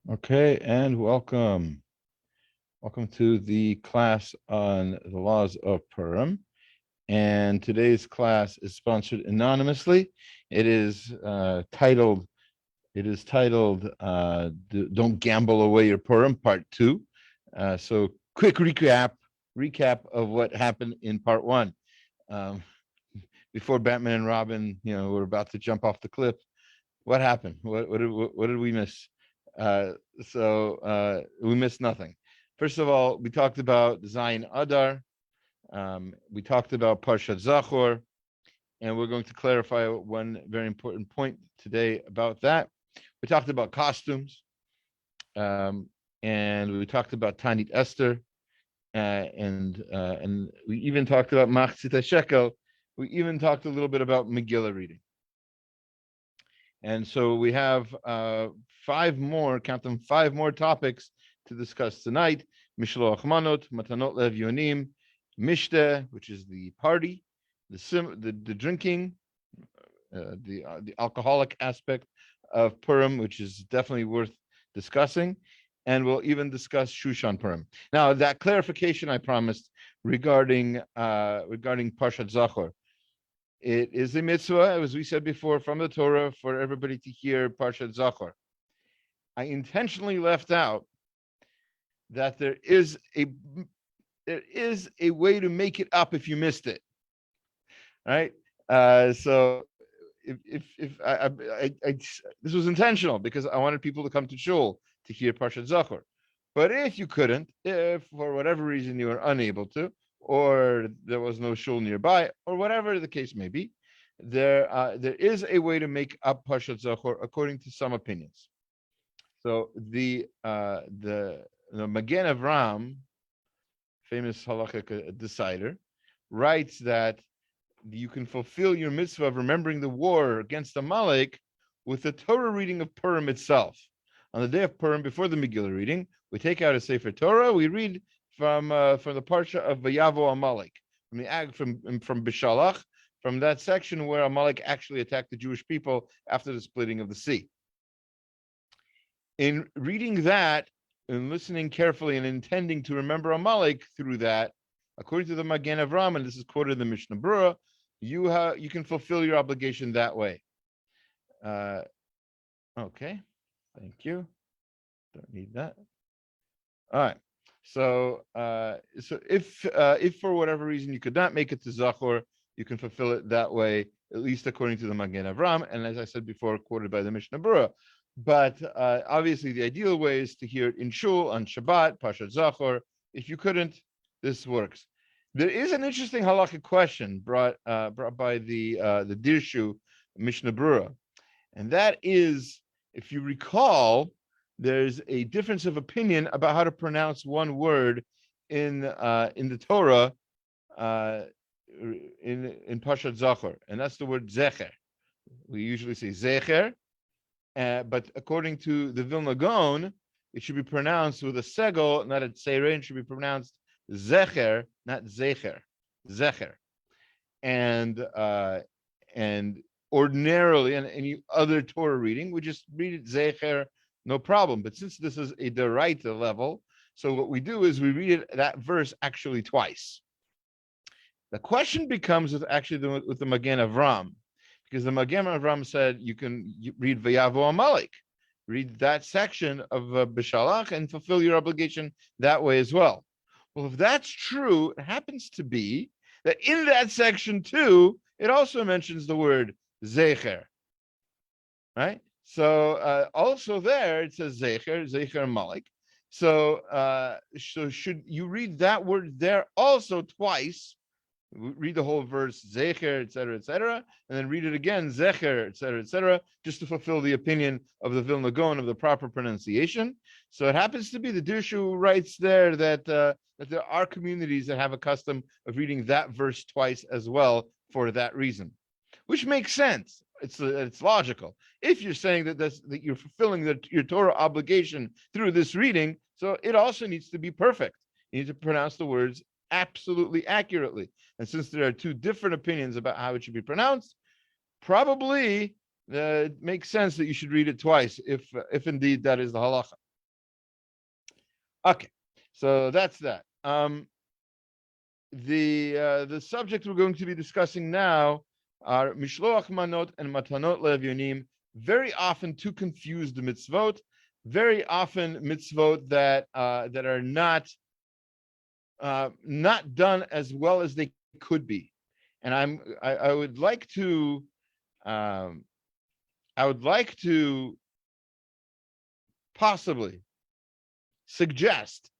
Okay, and welcome. Welcome to the class on the laws of Purim. And today's class is sponsored anonymously. It is titled Don't Gamble Away Your Purim, Part 2. So quick recap of what happened in Part 1. Um, Before Batman and Robin, were about to jump off the cliff. What happened? What did we miss? We missed nothing. First of all, we talked about Zion Adar. We talked about Parshat Zachor, and we're going to clarify one very important point today about that. We talked about costumes, and we talked about Tanit Esther, and we even talked about Machzit Shekel. We even talked a little bit about Megillah reading. And so we have five more topics to discuss tonight. Mishloach manot, matanot lev mishte, which is the party, the drinking, the alcoholic aspect of Purim, which is definitely worth discussing. And we'll even discuss Shushan Purim. Now, that clarification I promised regarding Parshat Zachor. It is a mitzvah, as we said before, from the Torah for everybody to hear Parshat Zachor. I intentionally left out that there is a way to make it up if you missed it. Right? So if this was intentional because I wanted people to come to shul to hear Parshat Zachor. But if you couldn't, if for whatever reason you were unable to, or there was no shul nearby, or whatever the case may be, there is a way to make up Parshat Zachor according to some opinions. So the Magen Avram, famous halachic decider, writes that you can fulfill your mitzvah of remembering the war against Amalek with the Torah reading of Perm itself. On the day of Purim, before the Megillah reading, we take out a Sefer Torah. We read from the parsha of Vayavo Amalek, from Bishalach, from that section where Amalek actually attacked the Jewish people after the splitting of the sea. In reading that and listening carefully and intending to remember Amalek through that, according to the Magen Avram, and this is quoted in the Mishnah Berurah, you can fulfill your obligation that way. Okay. Thank you. Don't need that. All right. So if for whatever reason you could not make it to Zachor, you can fulfill it that way, at least according to the Magen Avram, and as I said before, quoted by the Mishnah Berurah. But obviously, the ideal way is to hear it in shul on Shabbat, Parshat Zachor. If you couldn't, this works. There is an interesting halakhic question brought by the Dirshu Mishnah Berurah, and that is, if you recall, there's a difference of opinion about how to pronounce one word in the Torah in Parshat Zachor, and that's the word zecher. We usually say zecher, but according to the Vilna Gaon, it should be pronounced with a segel, not a tserein. It should be pronounced zecher, not zecher, zecher. And ordinarily, and any other Torah reading, we just read it zecher, no problem. But since this is a deraita level, so what we do is we read that verse actually twice. The question becomes with the Magen Avram, because the Magen Avram said you can read Vayavo Amalek, read that section of Bishalach and fulfill your obligation that way as well. Well, if that's true, it happens to be that in that section too, it also mentions the word zecher, right? So also there it says zecher Amalek. So should you read that word there also twice? Read the whole verse, zecher, etc., and then read it again, zecher, etc., just to fulfill the opinion of the Vilna Gaon of the proper pronunciation. So it happens to be the Dirshu writes there that there are communities that have a custom of reading that verse twice as well for that reason, which makes sense. It's logical. If you're saying that you're fulfilling your Torah obligation through this reading, so it also needs to be perfect. You need to pronounce the words absolutely accurately. And since there are two different opinions about how it should be pronounced, probably it makes sense that you should read it twice, if indeed that is the halacha. Okay, so that's that. The subject we're going to be discussing now are mishloach manot and matanot le'evyonim. Very often too confused mitzvot. Very often mitzvot that that are not done as well as they could be. And I would like to um, possibly suggest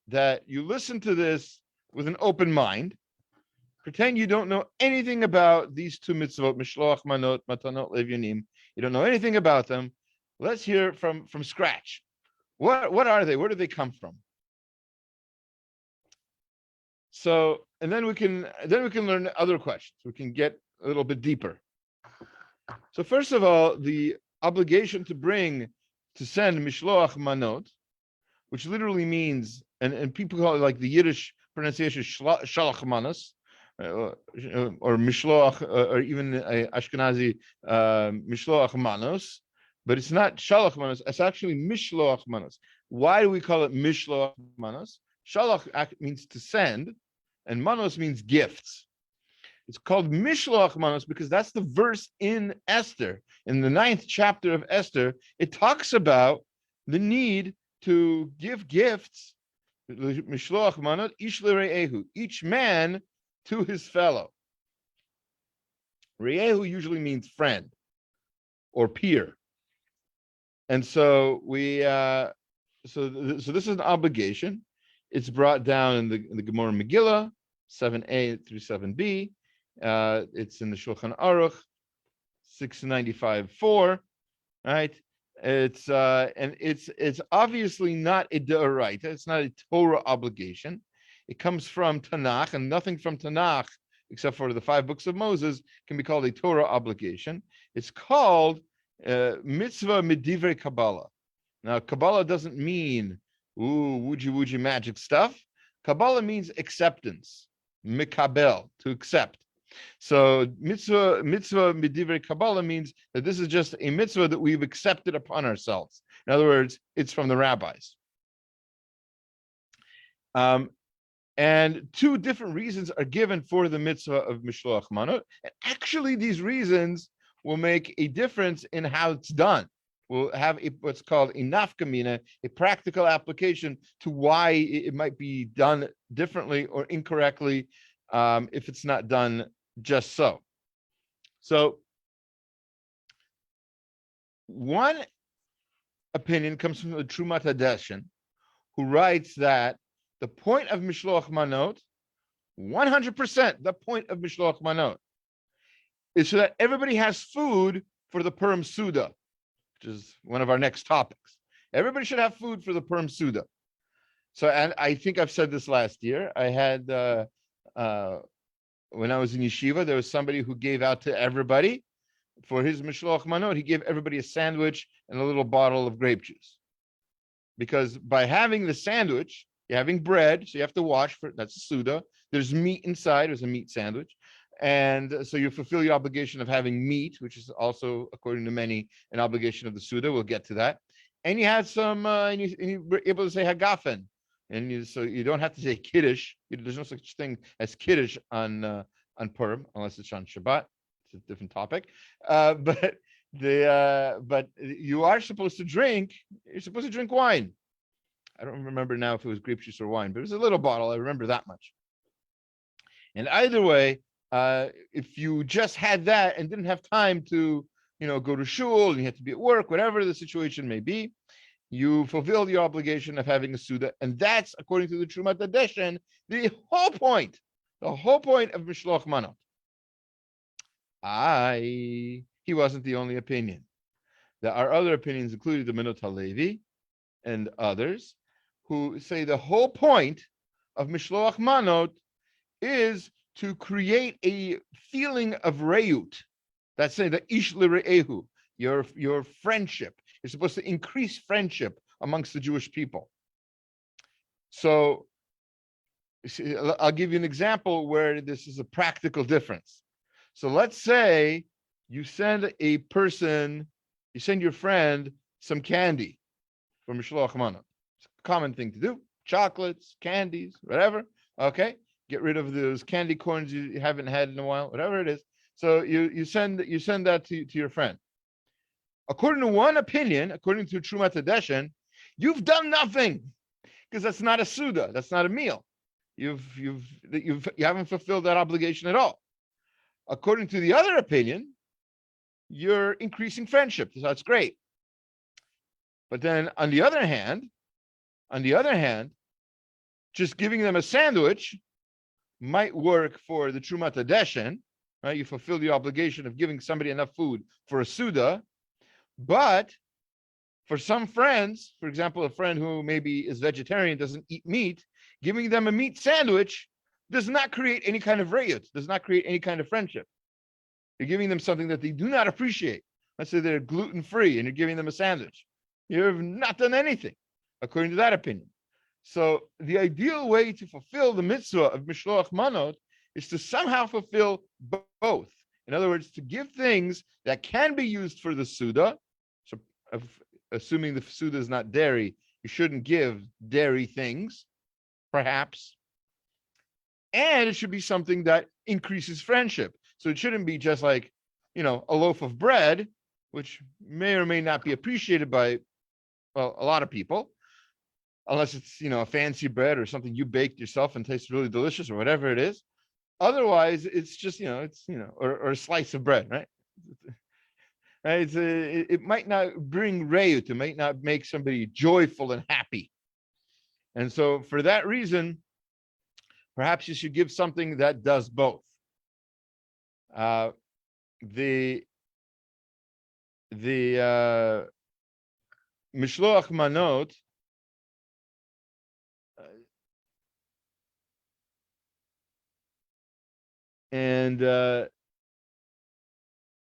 that you listen to this with an open mind. Pretend you don't know anything about these two mitzvot, mishloach manot, matanot le'evyonim. You don't know anything about them. Let's hear from scratch. What are they? Where do they come from? So, and then we can learn other questions. We can get a little bit deeper. So first of all, the obligation to send mishloach manot, which literally means, and people call it like the Yiddish pronunciation shalach manos, or mishloach, or even Ashkenazi mishloach manos, but it's not shalach manos. It's actually mishloach manos. Why do we call it mishloach manos? Shalach means to send, and manos means gifts. It's called mishloach manos because that's the verse in Esther, in the 9th chapter of Esther. It talks about the need to give gifts, mishloach manot, ish le're'ehu, each man to his fellow. Re'ehu usually means friend or peer, and so so this is an obligation. It's brought down in the Gemara Megillah 7a through 7b. It's in the Shulchan Aruch 695-4, right? It's obviously not a d'oraita. It's not a Torah obligation. It comes from Tanakh, and nothing from Tanakh, except for the 5 books of Moses, can be called a Torah obligation. It's called mitzvah midivrei Kabbalah. Now, Kabbalah doesn't mean wooji magic stuff. Kabbalah means acceptance, mikabel, to accept. So mitzvah midivrei Kabbalah means that this is just a mitzvah that we've accepted upon ourselves. In other words, it's from the rabbis. And 2 different reasons are given for the mitzvah of mishloach manot. And actually, these reasons will make a difference in how it's done. We'll have what's called a nafka mina, a practical application to why it might be done differently or incorrectly if it's not done just so. So one opinion comes from the Trumat Hadeshin, who writes that the point of mishloach manot, 100%, the point of mishloach manot, is so that everybody has food for the Perm Suda, which is one of our next topics. Everybody should have food for the Perm Suda. So, and I think I've said this last year. I had when I was in yeshiva, there was somebody who gave out to everybody for his mishloach manot. He gave everybody a sandwich and a little bottle of grape juice, because by having the sandwich, you're having bread, so you have to wash for it. That's a suda. There's meat inside. There's a meat sandwich. And so you fulfill your obligation of having meat, which is also, according to many, an obligation of the suda. We'll get to that. And you had some, and you were able to say hagafen. And so you don't have to say kiddush. There's no such thing as kiddush on Purim, unless it's on Shabbat. It's a different topic. But you are supposed to drink. You're supposed to drink wine. I don't remember now if it was grape juice or wine, but it was a little bottle. I remember that much. And either way, if you just had that and didn't have time to, go to shul, and you had to be at work, whatever the situation may be, you fulfill your obligation of having a suda. And that's, according to the Trumat Hadeshin, the whole point of mishloach manot. He wasn't the only opinion. There are other opinions, including the Manot Halevi and others, who say the whole point of mishloach manot is to create a feeling of reut. That's saying the ish le're'ehu, your friendship. You're supposed to increase friendship amongst the Jewish people. So I'll give you an example where this is a practical difference. So let's say you send your friend some candy from mishloach manot. common thing to do. Chocolates, candies, whatever. Okay, get rid of those candy corns you haven't had in a while, whatever it is. So you send that to your friend. According to one opinion, according to Trumat Hadeshen, you've done nothing because that's not a suda, that's not a meal. You haven't fulfilled that obligation at all. According to the other opinion, you're increasing friendship. So that's great. But then on the other hand, just giving them a sandwich might work for the Trumat Hadeshen, right? You fulfill the obligation of giving somebody enough food for a suda, but for some friends, for example, a friend who maybe is vegetarian, doesn't eat meat, giving them a meat sandwich does not create any kind of rayut, does not create any kind of friendship. You're giving them something that they do not appreciate. Let's say they're gluten-free and you're giving them a sandwich. You've not done anything, according to that opinion. So the ideal way to fulfill the mitzvah of mishloach manot is to somehow fulfill both. In other words, to give things that can be used for the suda. So assuming the suda is not dairy, you shouldn't give dairy things, perhaps. And it should be something that increases friendship. So it shouldn't be just like, a loaf of bread, which may or may not be appreciated by, a lot of people, unless it's, a fancy bread or something you baked yourself and tastes really delicious or whatever it is. Otherwise, it's just, or a slice of bread, right? Right? It might not bring rayut, it might not make somebody joyful and happy. And so for that reason, perhaps you should give something that does both. The mishloach manot and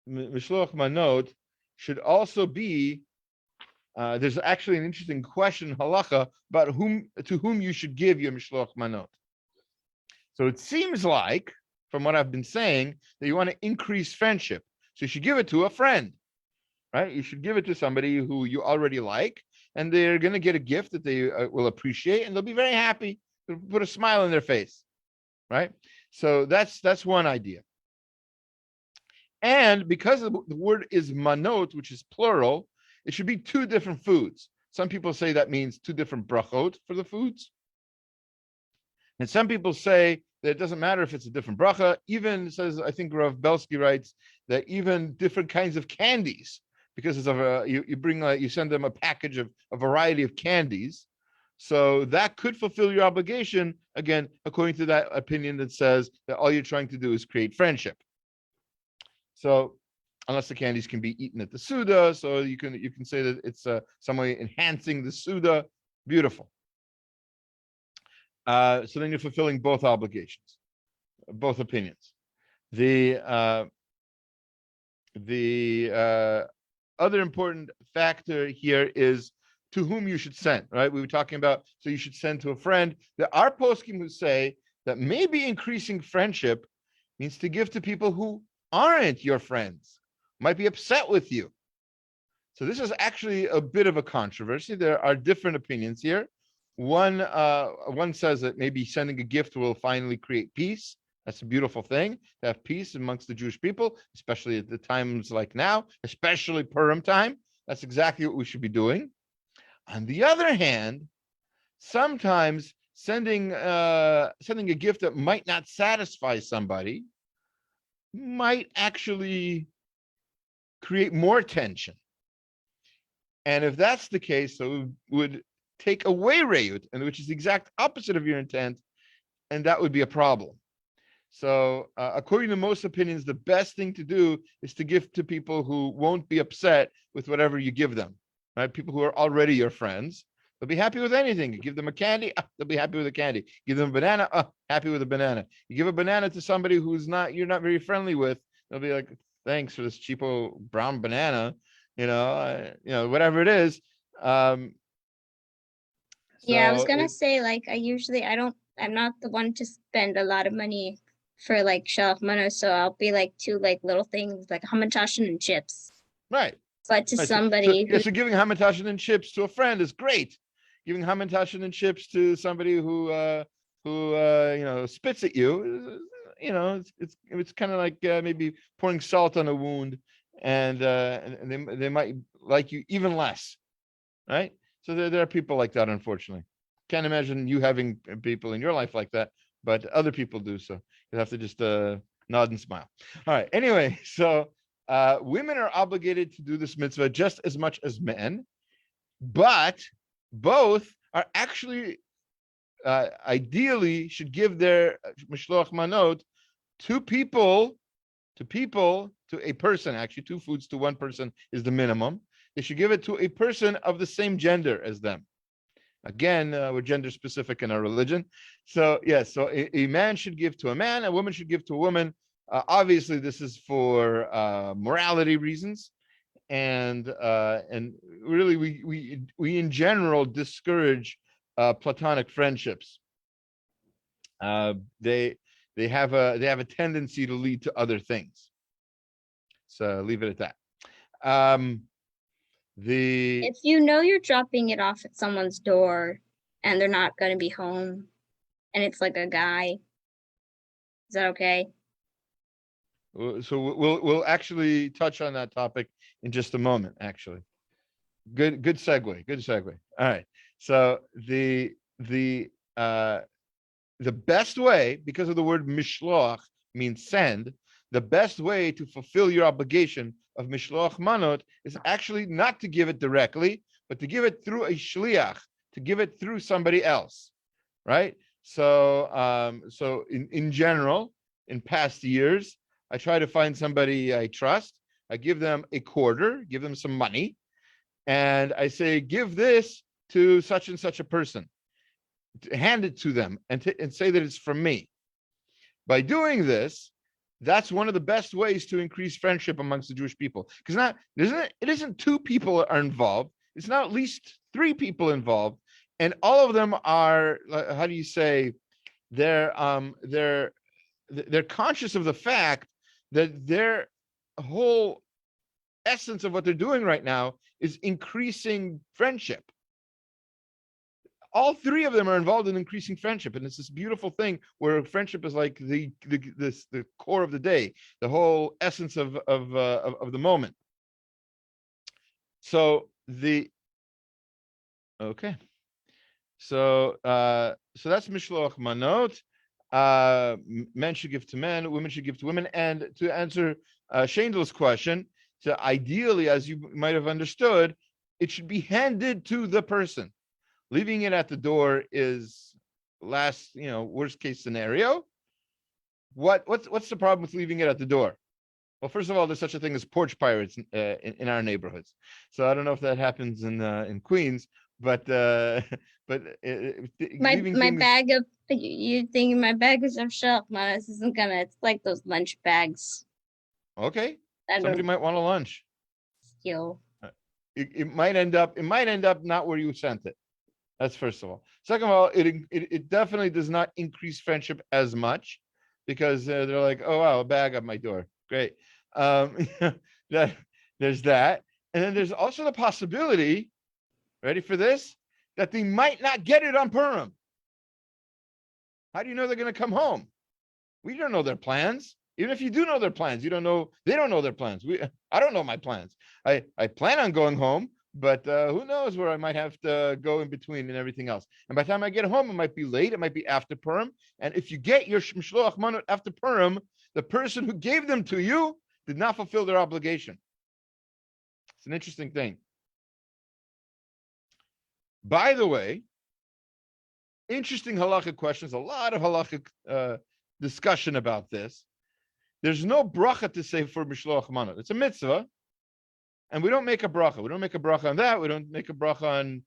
mishloach manot should also be. There's actually an interesting question halacha about to whom you should give your mishloach manot. So it seems like, from what I've been saying, that you want to increase friendship. So you should give it to a friend, right? You should give it to somebody who you already like, and they're going to get a gift that they will appreciate, and they'll be very happy. They'll put a smile on their face, right? So that's one idea. And because the word is manot, which is plural, it should be two different foods. Some people say that means two different brachot for the foods. And some people say that it doesn't matter if it's a different bracha. Even says, I think Rav Belsky writes that even different kinds of candies, because it's you send them a package of a variety of candies. So that could fulfill your obligation, again, according to that opinion that says that all you're trying to do is create friendship. So unless the candies can be eaten at the Suda, so you can say that it's some way enhancing the Suda. Beautiful. So then you're fulfilling both obligations, both opinions. The other important factor here is to whom you should send, right? We were talking about, so you should send to a friend. There are poskim who say that maybe increasing friendship means to give to people who aren't your friends, might be upset with you. So this is actually a bit of a controversy. There are different opinions here. One says that maybe sending a gift will finally create peace. That's a beautiful thing, to have peace amongst the Jewish people, especially at the times like now, especially Perm time. That's exactly what we should be doing. On the other hand, sometimes sending a gift that might not satisfy somebody might actually create more tension. And if that's the case, so it would take away rayut, and which is the exact opposite of your intent, and that would be a problem. So according to most opinions, the best thing to do is to give to people who won't be upset with whatever you give them, right? People who are already your friends, they'll be happy with anything. You give them a candy, they'll be happy with a candy. Give them a banana, happy with a banana. You give a banana to somebody you're not very friendly with, they'll be like, thanks for this cheapo brown banana, whatever it is. Yeah, I was gonna say, like, I'm not the one to spend a lot of money for like shelf money, so I'll be like two like little things like hamantashen and chips. Right. But to somebody so giving hamantashen and chips to a friend is great. giving hamantashen and chips to somebody who spits at you, it's kind of like maybe pouring salt on a wound, and they might like you even less, right? So there are people like that, unfortunately. Can't imagine you having people in your life like that, but other people do. So you have to just nod and smile. All right. Anyway, so women are obligated to do this mitzvah just as much as men, but both are actually ideally should give their mishloach manot to a person. Actually, 2 foods to 1 person is the minimum. They should give it to a person of the same gender as them. Again, we're gender specific in our religion. So yes, so a man should give to a man, a woman should give to a woman. Obviously, this is for morality reasons, and really, we in general discourage platonic friendships. They have a tendency to lead to other things. So leave it at that. If you know you're dropping it off at someone's door and they're not going to be home, and it's like a guy, is that okay? So we'll actually touch on that topic in just a moment. Actually, good segue. All right. So the best way, because of the word mishloach means send, the best way to fulfill your obligation of mishloach manot is actually not to give it directly, but to give it through a shliach, to give it through somebody else, right? So, so in general, in past years, I try to find somebody I trust. I give them a quarter, give them some money, and I say, give this to such and such a person. Hand it to them and say that it's from me. By doing this, that's one of the best ways to increase friendship amongst the Jewish people. Because it isn't 2 people are involved. It's now at least 3 people involved, and all of them are, how do you say, they're conscious of the fact that their whole essence of what they're doing right now is increasing friendship. All 3 of them are involved in increasing friendship, and it's this beautiful thing where friendship is like the core of the day, the whole essence of the moment. So so that's mishloach manot. Men should give to men, women should give to women. And to answer Shandel's question, so ideally, as you might have understood, it should be handed to the person. Leaving it at the door is worst case scenario. What's the problem with leaving it at the door? Well, first of all, there's such a thing as porch pirates in our neighborhoods. So I don't know if that happens in Queens, but my bag of you think my bag is of shelf, man. This isn't gonna. It's like those lunch bags. Okay, somebody might want a lunch. Steal. It might end up not where you sent it. That's first of all. Second of all, it definitely does not increase friendship as much, because they're like, oh wow, a bag at my door, great. There's that, and then there's also the possibility, ready for this, that they might not get it on Perm. How do you know they're going to come home? We don't know their plans. Even if you do know their plans, they don't know their plans. I don't know my plans. I plan on going home, but who knows where I might have to go in between and everything else. And by the time I get home, it might be late. It might be after Perm. And if you get your mishloach manot after Perm, the person who gave them to you did not fulfill their obligation. It's an interesting thing. By the way, interesting halachic questions, a lot of halachic discussion about this. There's no bracha to say for mishloach manot. It's a mitzvah, and we don't make a bracha. We don't make a bracha on that. We don't make a bracha on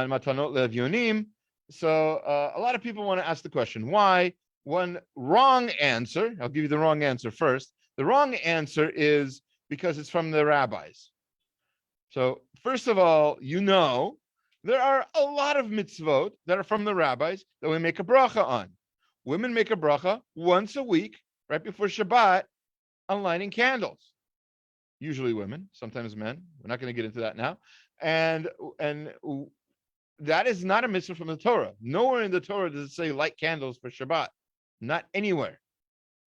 matanot le'avyonim. So a lot of people want to ask the question, why? One wrong answer, I'll give you the wrong answer first. The wrong answer is because it's from the rabbis. So first of all, there are a lot of mitzvot that are from the rabbis that we make a bracha on. Women make a bracha once a week, right before Shabbat, on lighting candles. Usually women, sometimes men. We're not going to get into that now. And that is not a mitzvah from the Torah. Nowhere in the Torah does it say light candles for Shabbat. Not anywhere.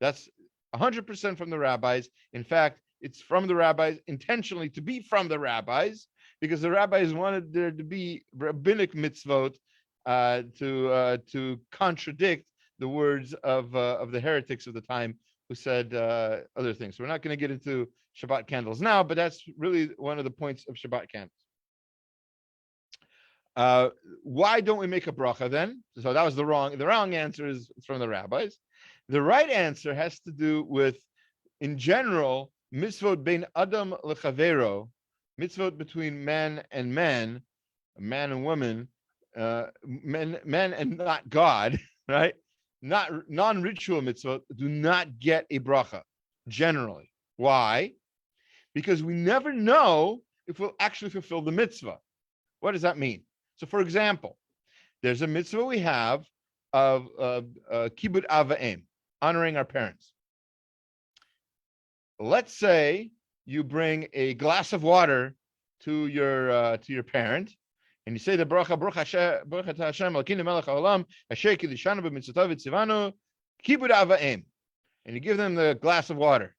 That's 100% from the rabbis. In fact, it's from the rabbis intentionally to be from the rabbis, because the rabbis wanted there to be rabbinic mitzvot to contradict the words of the heretics of the time who said other things. So we're not going to get into Shabbat candles now, but that's really one of the points of Shabbat candles. Why don't we make a bracha then? So that was the wrong answer is from the rabbis. The right answer has to do with, in general, mitzvot bein adam lechavero, mitzvot between man and man and woman, men and not God, right? Not non-ritual mitzvot do not get a bracha generally. Why? Because we never know if we'll actually fulfill the mitzvah. What does that mean? So, for example, there's a mitzvah we have of kibud av v'em, honoring our parents. Let's say you bring a glass of water to your parent, and you say the bracha Baruch Hashem Elokeinu melech haolam asher kiddushanu b'mitzvotav v'tzivanu kibud av v'em, and you give them the glass of water.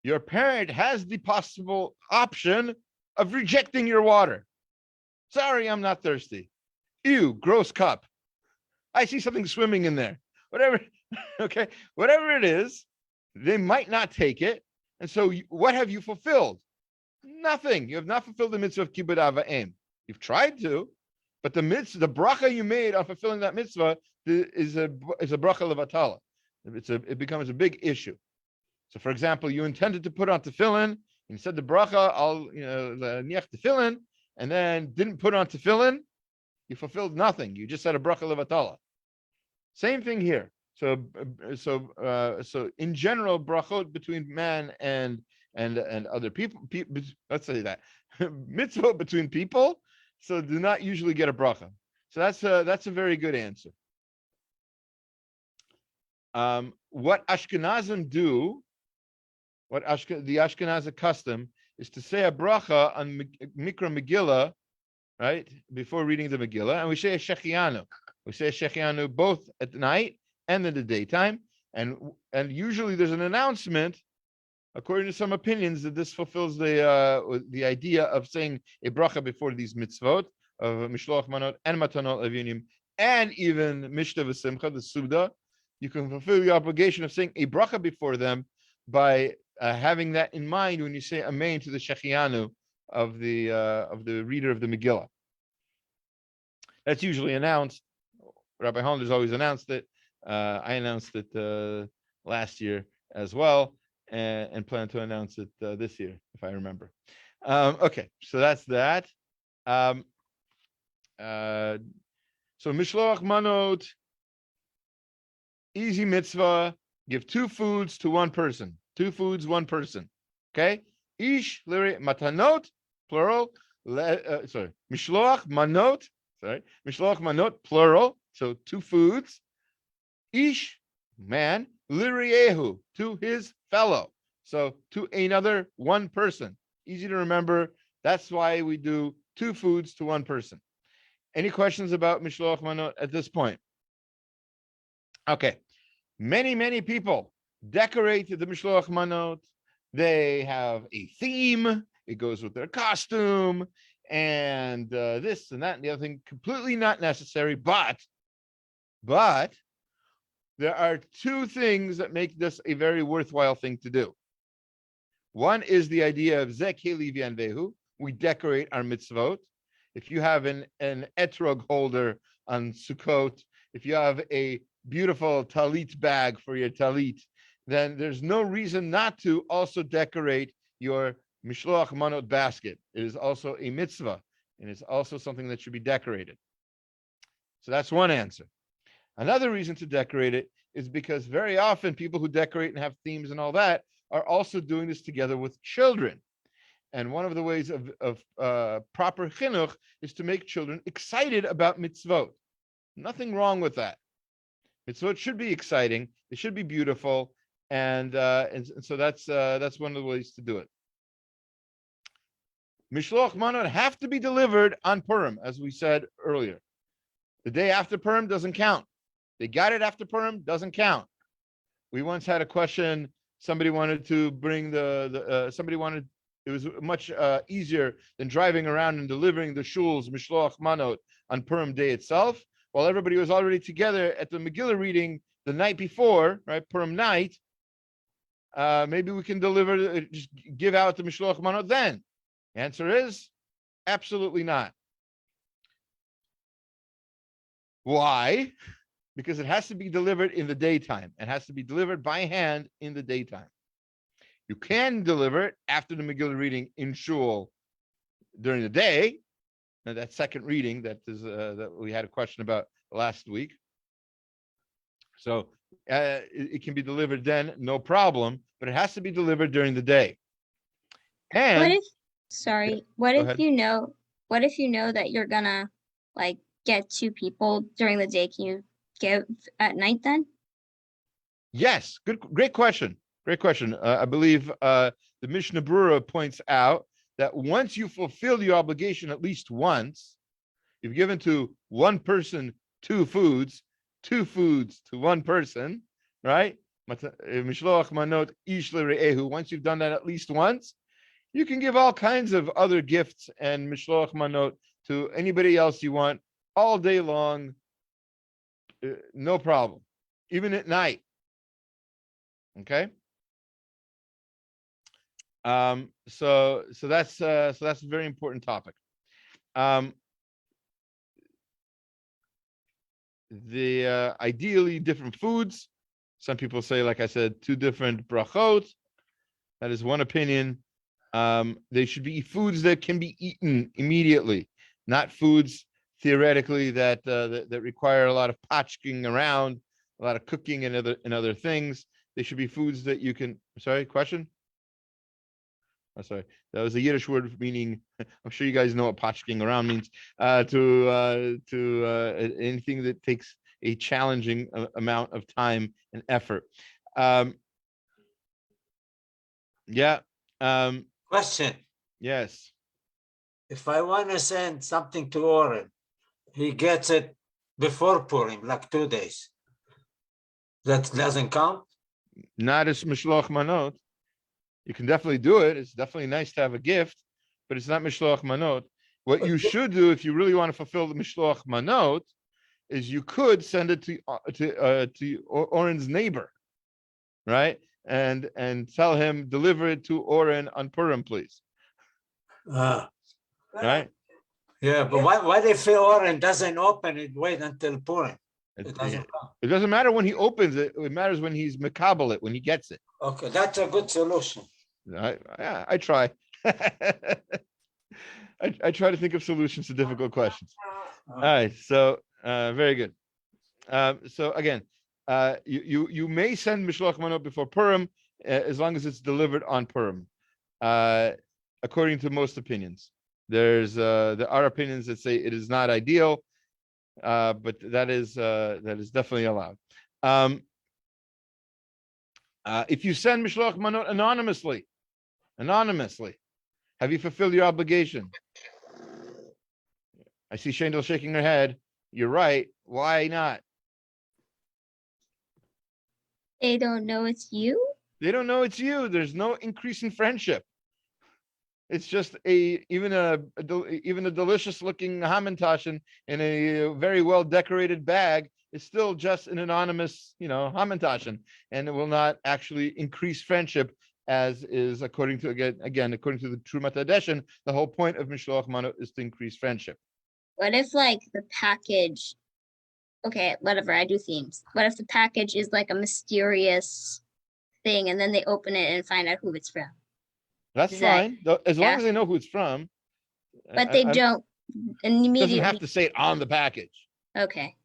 Your parent has the possible option of rejecting your water. Sorry, I'm not thirsty. Ew, gross cup. I see something swimming in there. Whatever, okay, whatever it is, they might not take it. And so what have you fulfilled? Nothing. You have not fulfilled the mitzvah of kibud av v'em. You've tried to, but the mitzvah, the bracha you made on fulfilling that mitzvah is a bracha levatala. It becomes a big issue. So, for example, you intended to put on tefillin, and you said the bracha, the niach tefillin, and then didn't put on tefillin, you fulfilled nothing. You just said a bracha levatala. Same thing here. So in general, brachot between man and other people, let's say that mitzvah between people, so do not usually get a bracha. So that's a very good answer. What Ashkenazim do, the Ashkenazi custom is to say a bracha on Mikra Megillah, right, before reading the Megillah, and we say a shechianu. We say a shechianu both at night and in the daytime, and usually there's an announcement, according to some opinions, that this fulfills the idea of saying a bracha before these mitzvot of mishloach, manot, and matanot avinim, and even mishta v'simcha, the suda. You can fulfill the obligation of saying a bracha before them by having that in mind when you say amen to the shechianu of the reader of the Megillah. That's usually announced. Rabbi Hollander's always announced it. I announced it last year as well, and plan to announce it this year, if I remember. Okay, so that's that. So mishloach manot, easy mitzvah. Give 2 foods to one person. 2 foods, 1 person. Okay? Ish, matanot, plural. Mishloach manot. Mishloach manot, plural. So 2 foods. Ish, man, liriehu, to his fellow. So to another 1 person. Easy to remember. That's why we do 2 foods to 1 person. Any questions about mishloach manot at this point? Okay. Many people decorate the mishloach manot. They have a theme. It goes with their costume and this and that and the other thing. Completely not necessary, but there are 2 things that make this a very worthwhile thing to do. One is the idea of zeh keli v'yanvehu. We decorate our mitzvot. If you have an etrog holder on Sukkot, if you have a beautiful talit bag for your talit, then there's no reason not to also decorate your mishloach manot basket. It is also a mitzvah, and it's also something that should be decorated. So that's one answer. Another reason to decorate it is because very often people who decorate and have themes and all that are also doing this together with children. And one of the ways of proper chinuch is to make children excited about mitzvot. Nothing wrong with that. Mitzvot should be exciting. It should be beautiful, and so that's one of the ways to do it. mishloach manot have to be delivered on Purim, as we said earlier. The day after Perm doesn't count. They got it after Perm, doesn't count. We once had a question. Somebody wanted to bring it was much easier than driving around and delivering the shul's mishloach manot on Purim day itself, while everybody was already together at the Megillah reading the night before, right? Purim night. Maybe we can just give out the mishloach manot then. The answer is absolutely not. Why? Because it has to be delivered in the daytime. It has to be delivered by hand in the daytime. You can deliver it after the Megillah reading in shul during the day. And that second reading that we had a question about last week. So it can be delivered then, no problem, but it has to be delivered during the day. And what if ahead. you know that you're gonna like get 2 people during the day? Can you give at night then? Yes, great question. Great question. I believe the Mishnah Brura points out that once you fulfill your obligation at least once, you've given to one person 2 foods to one person, right? Mishloach manot ish l're'ehu. Once you've done that at least once, you can give all kinds of other gifts and mishloach manot to anybody else you want all day long, no problem, even at night. Okay. So that's a very important topic. Ideally different foods. Some people say, like I said, 2 different brachot. That is one opinion. They should be foods that can be eaten immediately, not foods theoretically that require a lot of patching around, a lot of cooking and other things. They should be foods that you can. Sorry, question? Oh, sorry, that was a Yiddish word meaning. I'm sure you guys know what patching around means. To anything that takes a challenging amount of time and effort. Yeah. Question. Yes. If I want to send something to Oren, he gets it before Purim, like 2 days. That doesn't count? Not as mishloach manot. You can definitely do it. It's definitely nice to have a gift, but it's not mishloach manot. What you should do if you really want to fulfill the mishloach manot is you could send it to Oren's neighbor, right? And tell him, deliver it to Oren on Purim, please. Right? Yeah, but why if Oren doesn't open it, wait until Purim? It doesn't matter when he opens it. It matters when he's makabel it, when he gets it. Okay, that's a good solution. I try. I try to think of solutions to difficult questions. All right, so very good. So again, you may send mishloach manot before Purim as long as it's delivered on Purim, according to most opinions. There are opinions that say it is not ideal, but that is definitely allowed. If you send mishloach manot anonymously, have you fulfilled your obligation? I see Shendel shaking her head. You're right. Why not? They don't know it's you? They don't know it's you. There's no increase in friendship. It's just even a delicious looking hamantashen in a very well decorated bag is still just an anonymous, hamantashen, and it will not actually increase friendship, as is according to according to the Trumat Hadeshen. The whole point of mishloach manot is to increase friendship. What if the package? Okay, whatever. I do themes. What if the package is like a mysterious thing, and then they open it and find out who it's from? That's fine, as long as they know who it's from. But they don't immediately. Doesn't have to say it on the package. Okay.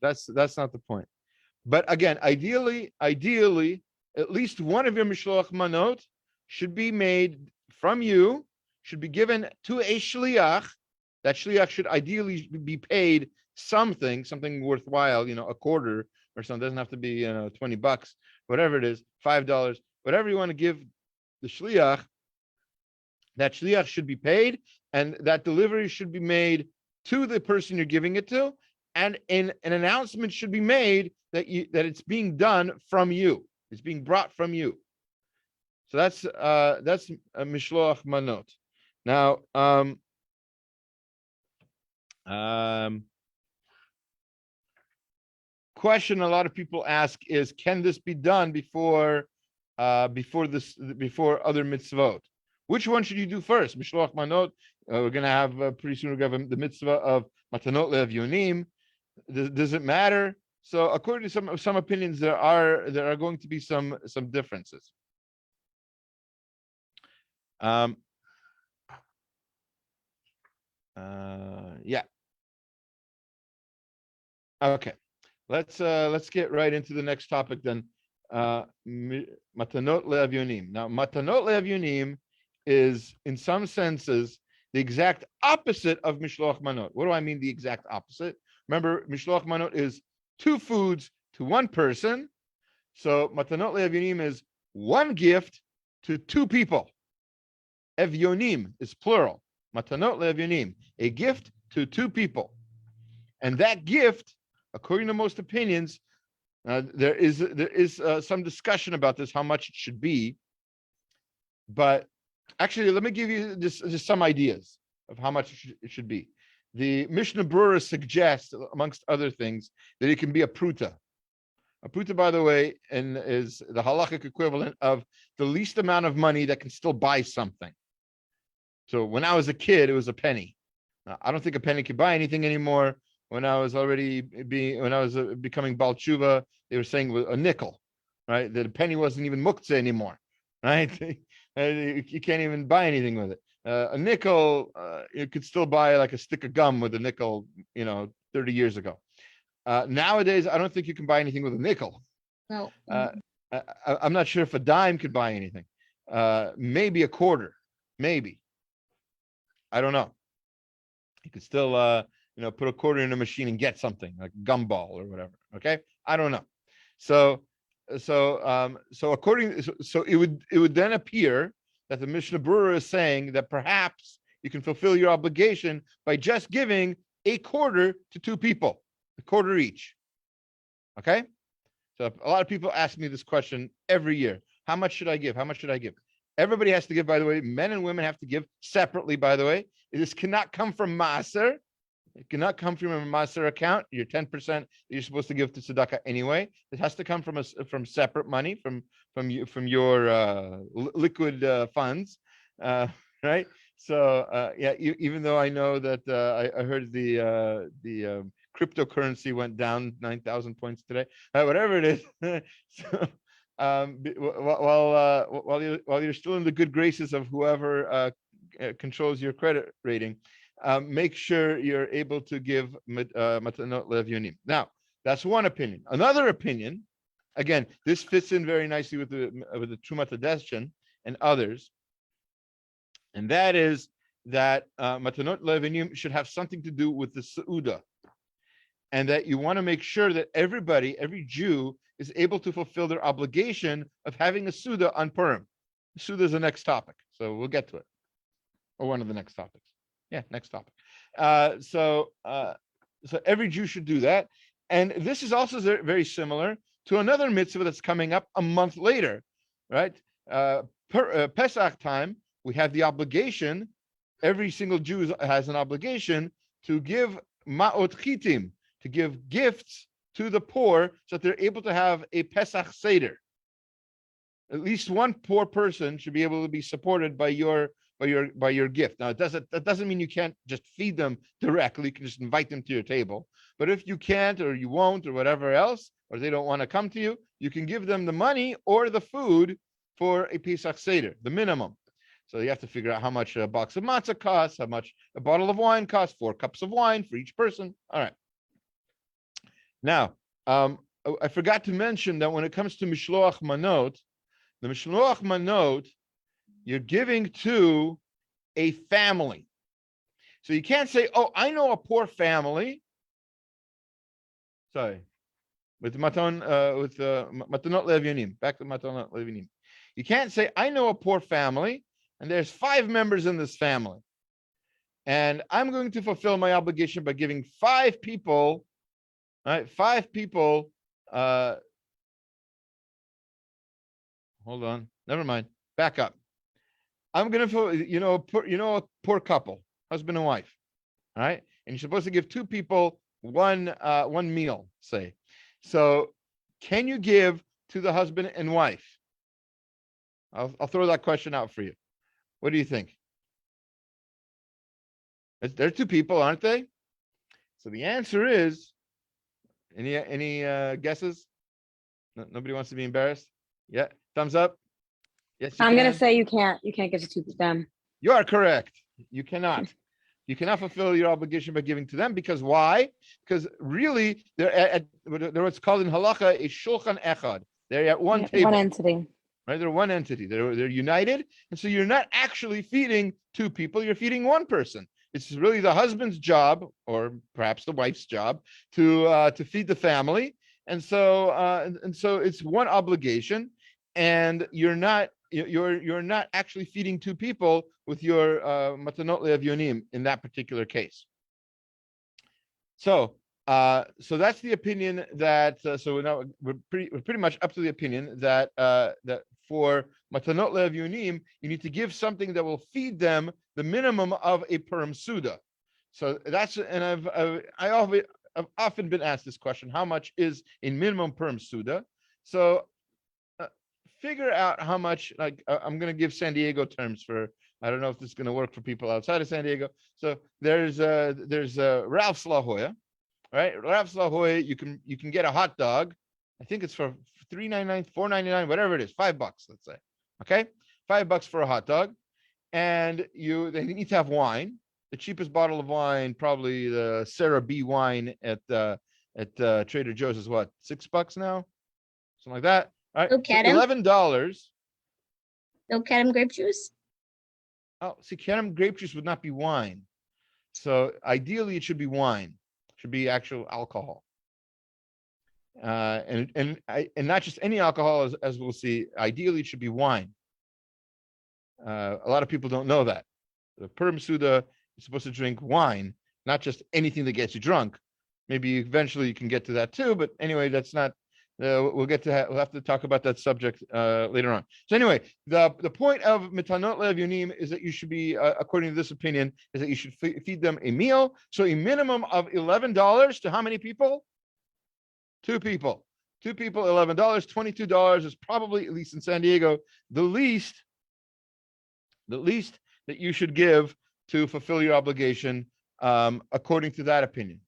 That's not the point. But again, ideally, at least one of your mishloach manot should be made from you, should be given to a shliach. That shliach should ideally be paid something worthwhile, a quarter or something. It doesn't have to be, $20, whatever it is, $5, whatever you want to give the shliach. that shliach should be paid, and that delivery should be made to the person you're giving it to, and an announcement should be made that it's being done from you. It's being brought from you. So that's a mishloach manot. Now, question a lot of people ask is, can this be done before other mitzvot? Which one should you do first? Mishloach manot. We're going to have pretty soon. We're going to have the mitzvah of matanot le'avyonim. Does it matter? So, according to some opinions, there are going to be some differences. Yeah. Okay. Let's get right into the next topic then. Matanot le'avyonim. Now, matanot le'avyonim is, in some senses, the exact opposite of mishloach manot. What do I mean, the exact opposite? Remember, mishloach manot is 2 foods to 1 person. So matanot le'avyonim is 1 gift to 2 people. Evyonim is plural. Matanot le'avyonim, a gift to 2 people. And that gift, according to most opinions, there is some discussion about this, how much it should be. But actually, let me give you just some ideas of how much it should be. The Mishnah Berurah suggests, amongst other things, that it can be a pruta. A pruta, by the way, is the halachic equivalent of the least amount of money that can still buy something. So when I was a kid, it was a penny. I don't think a penny could buy anything anymore. When I was becoming Baal Tshuva, they were saying a nickel, right? That a penny wasn't even muktzeh anymore, right? You can't even buy anything with it. A nickel, you could still buy like a stick of gum with a nickel, 30 years ago. Nowadays, I don't think you can buy anything with a nickel. No. I'm not sure if a dime could buy anything. Maybe a quarter, maybe. I don't know. You could still, put a quarter in a machine and get something like gumball or whatever. Okay, I don't know. So it would then appear that the Mishnah Berurah is saying that perhaps you can fulfill your obligation by just giving a quarter to 2 people, a quarter each. Okay, so a lot of people ask me this question every year: how much should I give? How much should I give? Everybody has to give, by the way. Men and women have to give separately, by the way. This cannot come from maaser. It cannot come from a maaser account. Your 10% that you're supposed to give to tzedakah anyway. It has to come from separate money, from your liquid funds, right? So even though I know that I heard the cryptocurrency went down 9,000 points today, whatever it is. So, while you're still in the good graces of whoever controls your credit rating, make sure you're able to give matanot le'avyonim. Now, that's one opinion. Another opinion, again, this fits in very nicely with the Trumat Hadeshen and others, and that is that matanot le'avyonim should have something to do with the seuda, and that you want to make sure that every Jew is able to fulfill their obligation of having a Suda on Perm. Suda is the next topic, so we'll get to it. Or one of the next topics. Yeah, next topic. So every Jew should do that. And this is also very similar to another mitzvah that's coming up a month later, right? Pesach time, we have the obligation, every single Jew has an obligation to give ma'ot chitim, to give gifts to the poor, so that they're able to have a Pesach Seder. At least one poor person should be able to be supported by your gift. Now, that doesn't mean you can't just feed them directly. You can just invite them to your table. But if you can't, or you won't, or whatever else, or they don't want to come to you, you can give them the money or the food for a Pesach Seder, the minimum. So you have to figure out how much a box of matzah costs, how much a bottle of wine costs, 4 cups of wine for each person. All right. Now, I forgot to mention that when it comes to mishloach manot, the mishloach manot, you're giving to a family. So you can't say, oh, I know a poor family. Sorry. With matanot le'avyonim. Back to matanot le'avyonim. You can't say, I know a poor family, and there's 5 members in this family. And I'm going to fulfill my obligation by giving 5 people, right? 5 people, hold on, never mind, back up. I'm going to, a poor couple, husband and wife, all right? And you're supposed to give 2 people one meal, say. So can you give to the husband and wife? I'll throw that question out for you. What do you think? They're 2 people, aren't they? So the answer is, any guesses? Nobody wants to be embarrassed? Yeah, thumbs up. Yes, I'm going to say you can't give it to them. You are correct. You cannot. You cannot fulfill your obligation by giving to them, because why? Because really, they're what's called in halacha a shulchan echad. They're at one table. One entity. Right? They're one entity. They're united. And so you're not actually feeding 2 people, you're feeding 1 person. It's really the husband's job, or perhaps the wife's job, to feed the family. And so it's one obligation, and you're not actually feeding 2 people with your matanot le'avyonim in that particular case. So that's the opinion that so now we're pretty much up to the opinion that for matanot le'avyonim, you need to give something that will feed them the minimum of a Perm Suda. So that's, and I've often been asked this question: how much is a minimum Perm Suda? So figure out how much. Like I'm going to give San Diego terms for. I don't know if this is going to work for people outside of San Diego. So there's Ralph's La Jolla, right? Ralph's La Jolla, you can get a hot dog. I think it's for $3.99, $4.99, whatever it is, $5, let's say. Okay, $5 for a hot dog, and they need to have wine. The cheapest bottle of wine, probably the Sarah B wine at Trader Joe's, is what, $6 now, something like that. All right, $11. No Cadam grape juice. Oh, see, Cadam grape juice would not be wine. So ideally, it should be wine. It should be actual alcohol. And not just any alcohol, as we'll see. Ideally, it should be wine. A lot of people don't know that. The Perm Suda is supposed to drink wine, not just anything that gets you drunk. Maybe eventually you can get to that too, but anyway, that's not. We'll have to talk about that subject later on. So anyway, the point of matanot le'avyonim is that you should be, according to this opinion, is that you should feed them a meal. So a minimum of $11 to how many people? 2 people. 2 people, $11. $22 is probably, at least in San Diego, the least that you should give to fulfill your obligation, according to that opinion.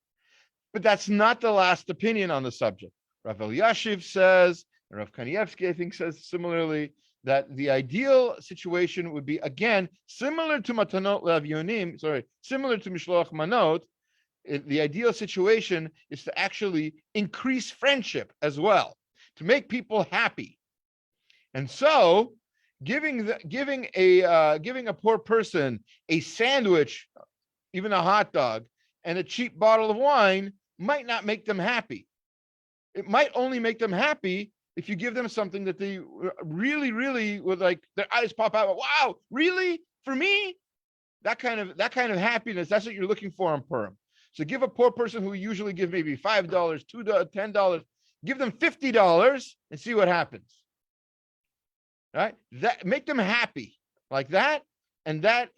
But that's not the last opinion on the subject. Rav Elyashiv says, and Rav Kanievsky, I think, says similarly, that the ideal situation would be, again, similar to matanot le'avyonim, similar to mishloach manot. The ideal situation is to actually increase friendship as well, to make people happy. And so giving a poor person a sandwich, even a hot dog, and a cheap bottle of wine might not make them happy. It might only make them happy if you give them something that they really, really would, like, their eyes pop out. Wow, really? For me? That kind of happiness, that's what you're looking for on Perm. So give a poor person who usually give maybe $5, $2, $10, give them $50 and see what happens. Right? That, make them happy like that, and that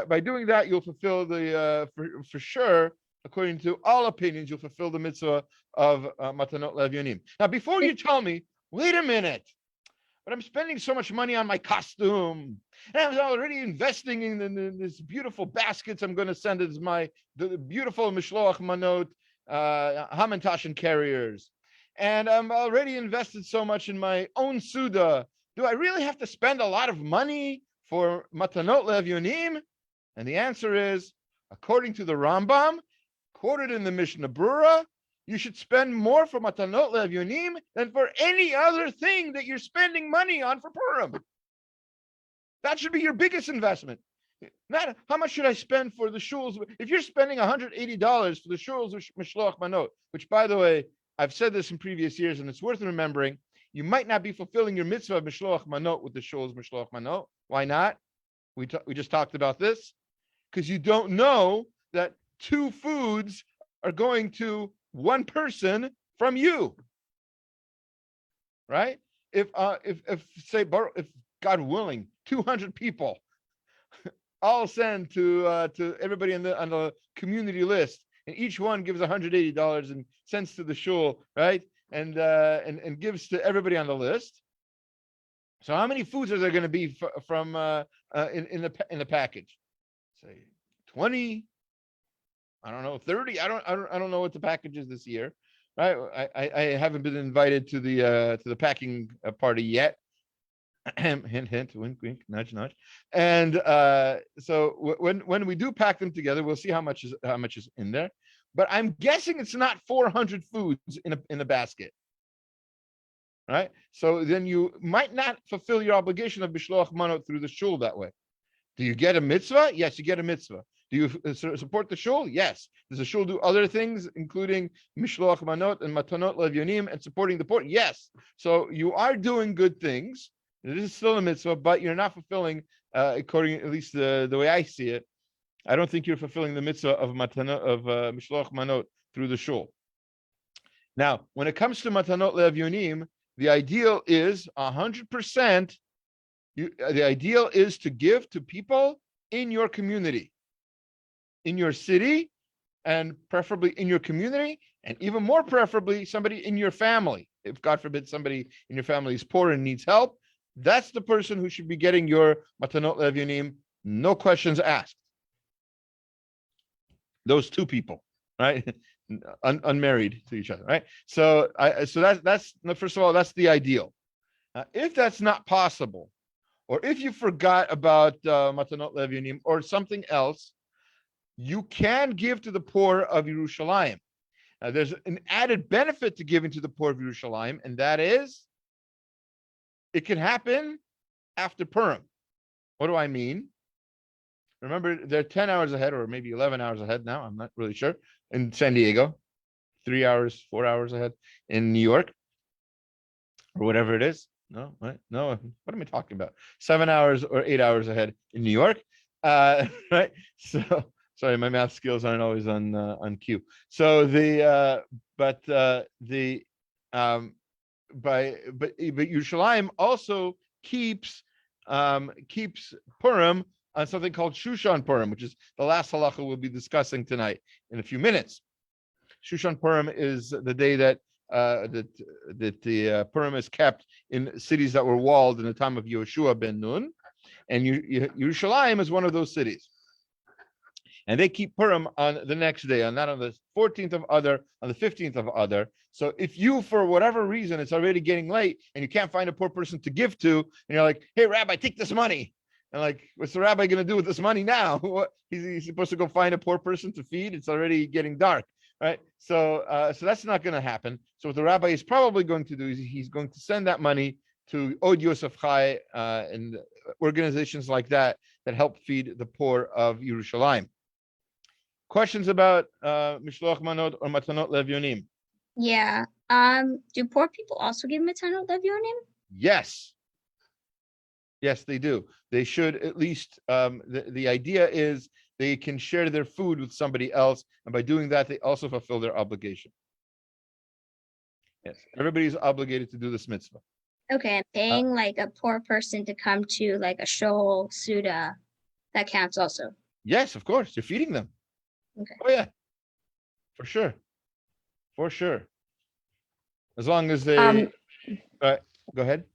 by doing that, you'll fulfill the for sure, according to all opinions, you'll fulfill the mitzvah of matanot le'avyonim. Now, before you tell me, wait a minute, but I'm spending so much money on my costume, and I was already investing in this beautiful baskets I'm going to send as the beautiful mishloach manot hamantash and carriers, and I'm already invested so much in my own suda. Do I really have to spend a lot of money for matanot le'avyonim? And the answer is, according to the Rambam, quoted in the Mishnah Brura, you should spend more for matanot le'avyonim than for any other thing that you're spending money on for Purim. That should be your biggest investment. Not how much should I spend for the shuls. If you're spending $180 for the shuls of mishloach manot, which, by the way, I've said this in previous years, and it's worth remembering, you might not be fulfilling your mitzvah of mishloach manot with the shuls mishloach manot. Why not? We just talked about this because you don't know that 2 foods are going to one person from you, right? If say if God willing, 200 people all send to everybody on the community list, and each one gives $180 and sends to the shul, right? And gives to everybody on the list. So how many foods are there going to be from in the package? Say 20. I don't know, 30. I don't know what the package is this year, right? I haven't been invited to the packing party yet. Hint, hint, wink, wink, nudge, nudge. And so when we do pack them together, we'll see how much is in there. But I'm guessing it's not 400 foods in a basket, right? So then you might not fulfill your obligation of mishloach manot through the shul that way. Do you get a mitzvah? Yes, you get a mitzvah. Do you support the shul? Yes. Does the shul do other things, including mishloach manot and matanot levyonim and supporting the poor? Yes. So you are doing good things. It is still a mitzvah, but you're not fulfilling, according at least the way I see it. I don't think you're fulfilling the mitzvah of matanot of mishloach manot through the shul. Now, when it comes to matanot levyonim, the ideal is 100%. The ideal is to give to people in your community, in your city, and preferably in your community, and even more preferably somebody in your family. If God forbid somebody in your family is poor and needs help, that's the person who should be getting your matanot levyonim, no questions asked. Those 2 people, right? Unmarried to each other, right? So that's first of all, that's the ideal. If that's not possible, or if you forgot about matanot levyonim or something else, you can give to the poor of Yerushalayim. There's an added benefit to giving to the poor of Yerushalayim, and that is it can happen after Perm. What do I mean? Remember, they're 10 hours ahead, or maybe 11 hours ahead now. I'm not really sure. In San Diego, 3 hours, 4 hours ahead in New York, or whatever it is. No, what? No, what am I talking about? 7 hours or 8 hours ahead in New York, right? So sorry, my math skills aren't always on cue. So but Yerushalayim also keeps Purim on something called Shushan Purim, which is the last halacha we'll be discussing tonight in a few minutes. Shushan Purim is the day that the Purim is kept in cities that were walled in the time of Yoshua ben Nun, and Yerushalayim is one of those cities. And they keep Purim on the next day, not on the 14th of Adar, on the 15th of Adar. So if you, for whatever reason, it's already getting late and you can't find a poor person to give to, and you're like, hey, Rabbi, take this money. And like, what's the rabbi going to do with this money now? What, he's supposed to go find a poor person to feed? It's already getting dark, right? So that's not going to happen. So what the rabbi is probably going to do is he's going to send that money to Od Yosef Chai and organizations like that help feed the poor of Yerushalayim. Questions about mishloach manot or matanot levyonim? Yeah. Do poor people also give matanot levyonim? Yes. Yes, they do. They should at least. The idea is they can share their food with somebody else, and by doing that, they also fulfill their obligation. Yes, everybody's obligated to do this mitzvah. Okay, and paying like a poor person to come to like a shul suda, that counts also. Yes, of course. You're feeding them. Okay. Oh yeah, for sure, for sure. As long as they. Go ahead.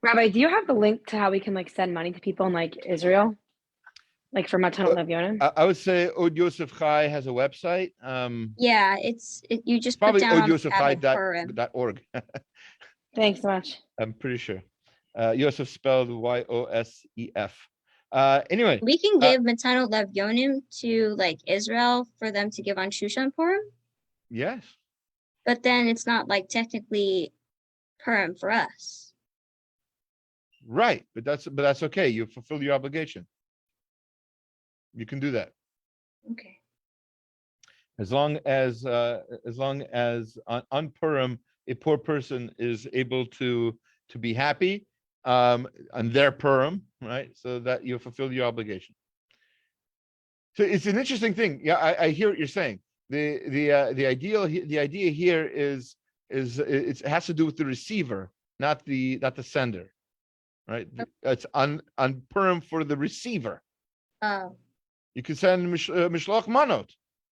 Rabbi, do you have the link to how we can like send money to people in like Israel, like for matanot levyonim? I would say Od Yosef Chai has a website. Yeah, you just probably put down odyosefchai.org. Thanks so much. I'm pretty sure. Yosef spelled Yosef. Anyway, we can give matanot levyonim to like Israel for them to give on Shushan Purim. Yes. But then it's not like technically Purim for us. Right, but that's okay. You fulfill your obligation. You can do that. Okay. As long as on Purim a poor person is able to be happy on their Perm, right? So that you fulfill your obligation. So it's an interesting thing. Yeah, I hear what you're saying. The idea here is it has to do with the receiver, not the sender, right? It's on Perm for the receiver. Oh, You can send mishloach manot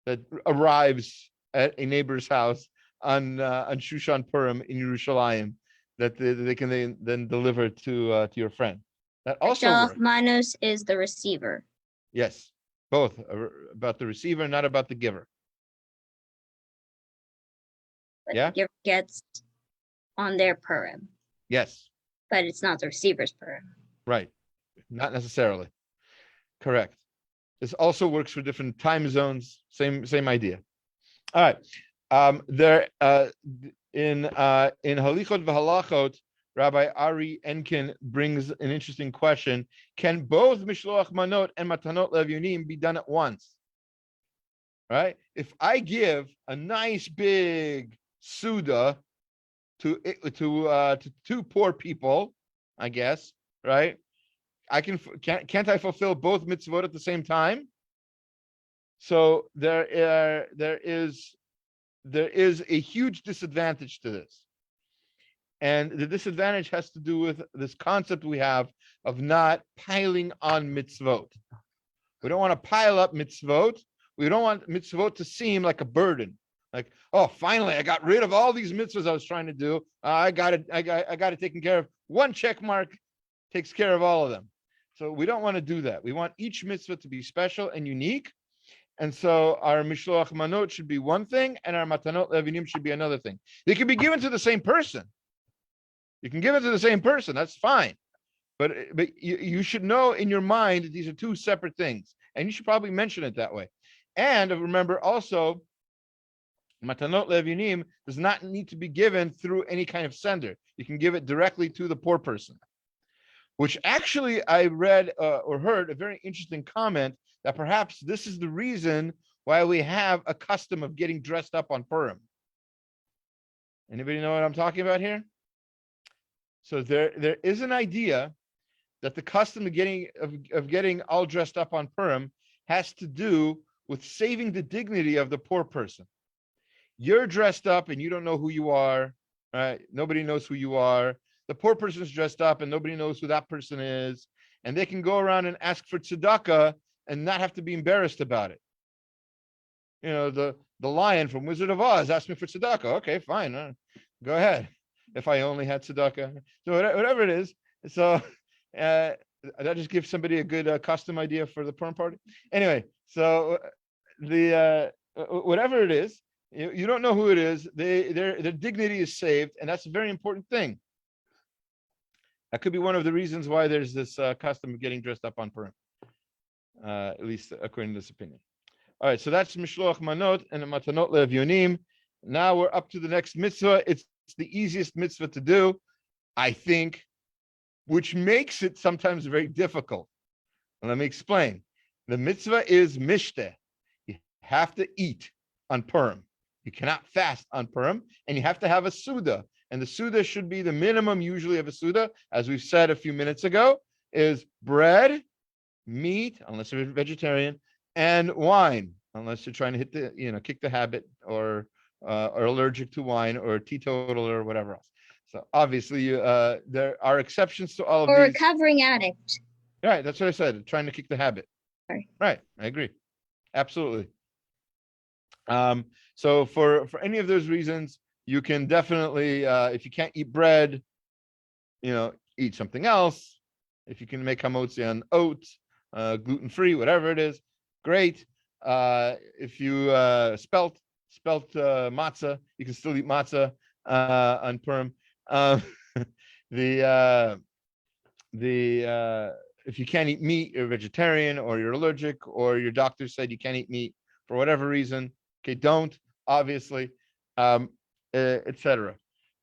that arrives at a neighbor's house on Shushan Purim in Yerushalayim that they can then deliver to your friend. That also works. manos is the receiver. Yes, both about the receiver, not about the giver. But Yeah? the giver gets on their Purim, Yes, but it's not the receiver's Purim. right. Not necessarily. Correct. This also works for different time zones. Same idea. All right. There in Halichot v'Halachot, Rabbi Ari Enkin brings an interesting question. Can both mishloach manot and matanot levunim be done at once? Right? If I give a nice big suda to two poor people, I guess, right? Can't I fulfill both mitzvot at the same time? So there is a huge disadvantage to this. And the disadvantage has to do with this concept we have of not piling on mitzvot. We don't want to pile up mitzvot. We don't want mitzvot to seem like a burden. Like, oh, finally, I got rid of all these mitzvahs I was trying to do. I got it taken care of. One check mark takes care of all of them. So we don't want to do that. We want each mitzvah to be special and unique. And so our mishloach manot should be one thing, and our matanot levinim should be another thing. They can be given to the same person. You can give it to the same person. That's fine. But you should know in your mind that these are two separate things. And you should probably mention it that way. And remember also, matanot levinim does not need to be given through any kind of sender. You can give it directly to the poor person. Which actually I read or heard a very interesting comment that perhaps this is the reason why we have a custom of getting dressed up on Purim. Anybody know what I'm talking about here? So there is an idea that the custom of getting all dressed up on Purim has to do with saving the dignity of the poor person. You're dressed up and you don't know who you are, right? Nobody knows who you are. The poor person is dressed up and nobody knows who that person is. And they can go around and ask for tzedakah and not have to be embarrassed about it. You know, the lion from Wizard of Oz asked me for tzedakah. Okay, fine. Go ahead. If I only had tzedakah. So whatever it is. So that just gives somebody a good custom idea for the Perm party. Anyway, so whatever it is, you don't know who it is. Their dignity is saved. And that's a very important thing. That could be one of the reasons why there's this custom of getting dressed up on Purim, at least according to this opinion. All right, so that's mishloach manot and matanot levunim. Now we're up to the next mitzvah. It's the easiest mitzvah to do, I think, which makes it sometimes very difficult. And let me explain. The mitzvah is mishteh. You have to eat on Purim. You cannot fast on Purim, and you have to have a suda. And the suda should be the minimum usually of a suda, as we've said a few minutes ago, is bread, meat, unless you're a vegetarian, and wine, unless you're trying to kick the habit or allergic to wine or teetotal or whatever else. So obviously there are exceptions to all of these. Or a recovering addict. Right, that's what I said, trying to kick the habit. Sorry. Right, I agree. Absolutely. So for any of those reasons, you can definitely, if you can't eat bread, eat something else. If you can make hamotzi on oats, gluten-free, whatever it is, great. If you spelt matzah, you can still eat matzah on Perm. If you can't eat meat, you're a vegetarian, or you're allergic, or your doctor said you can't eat meat for whatever reason. Okay, don't, obviously. Etc.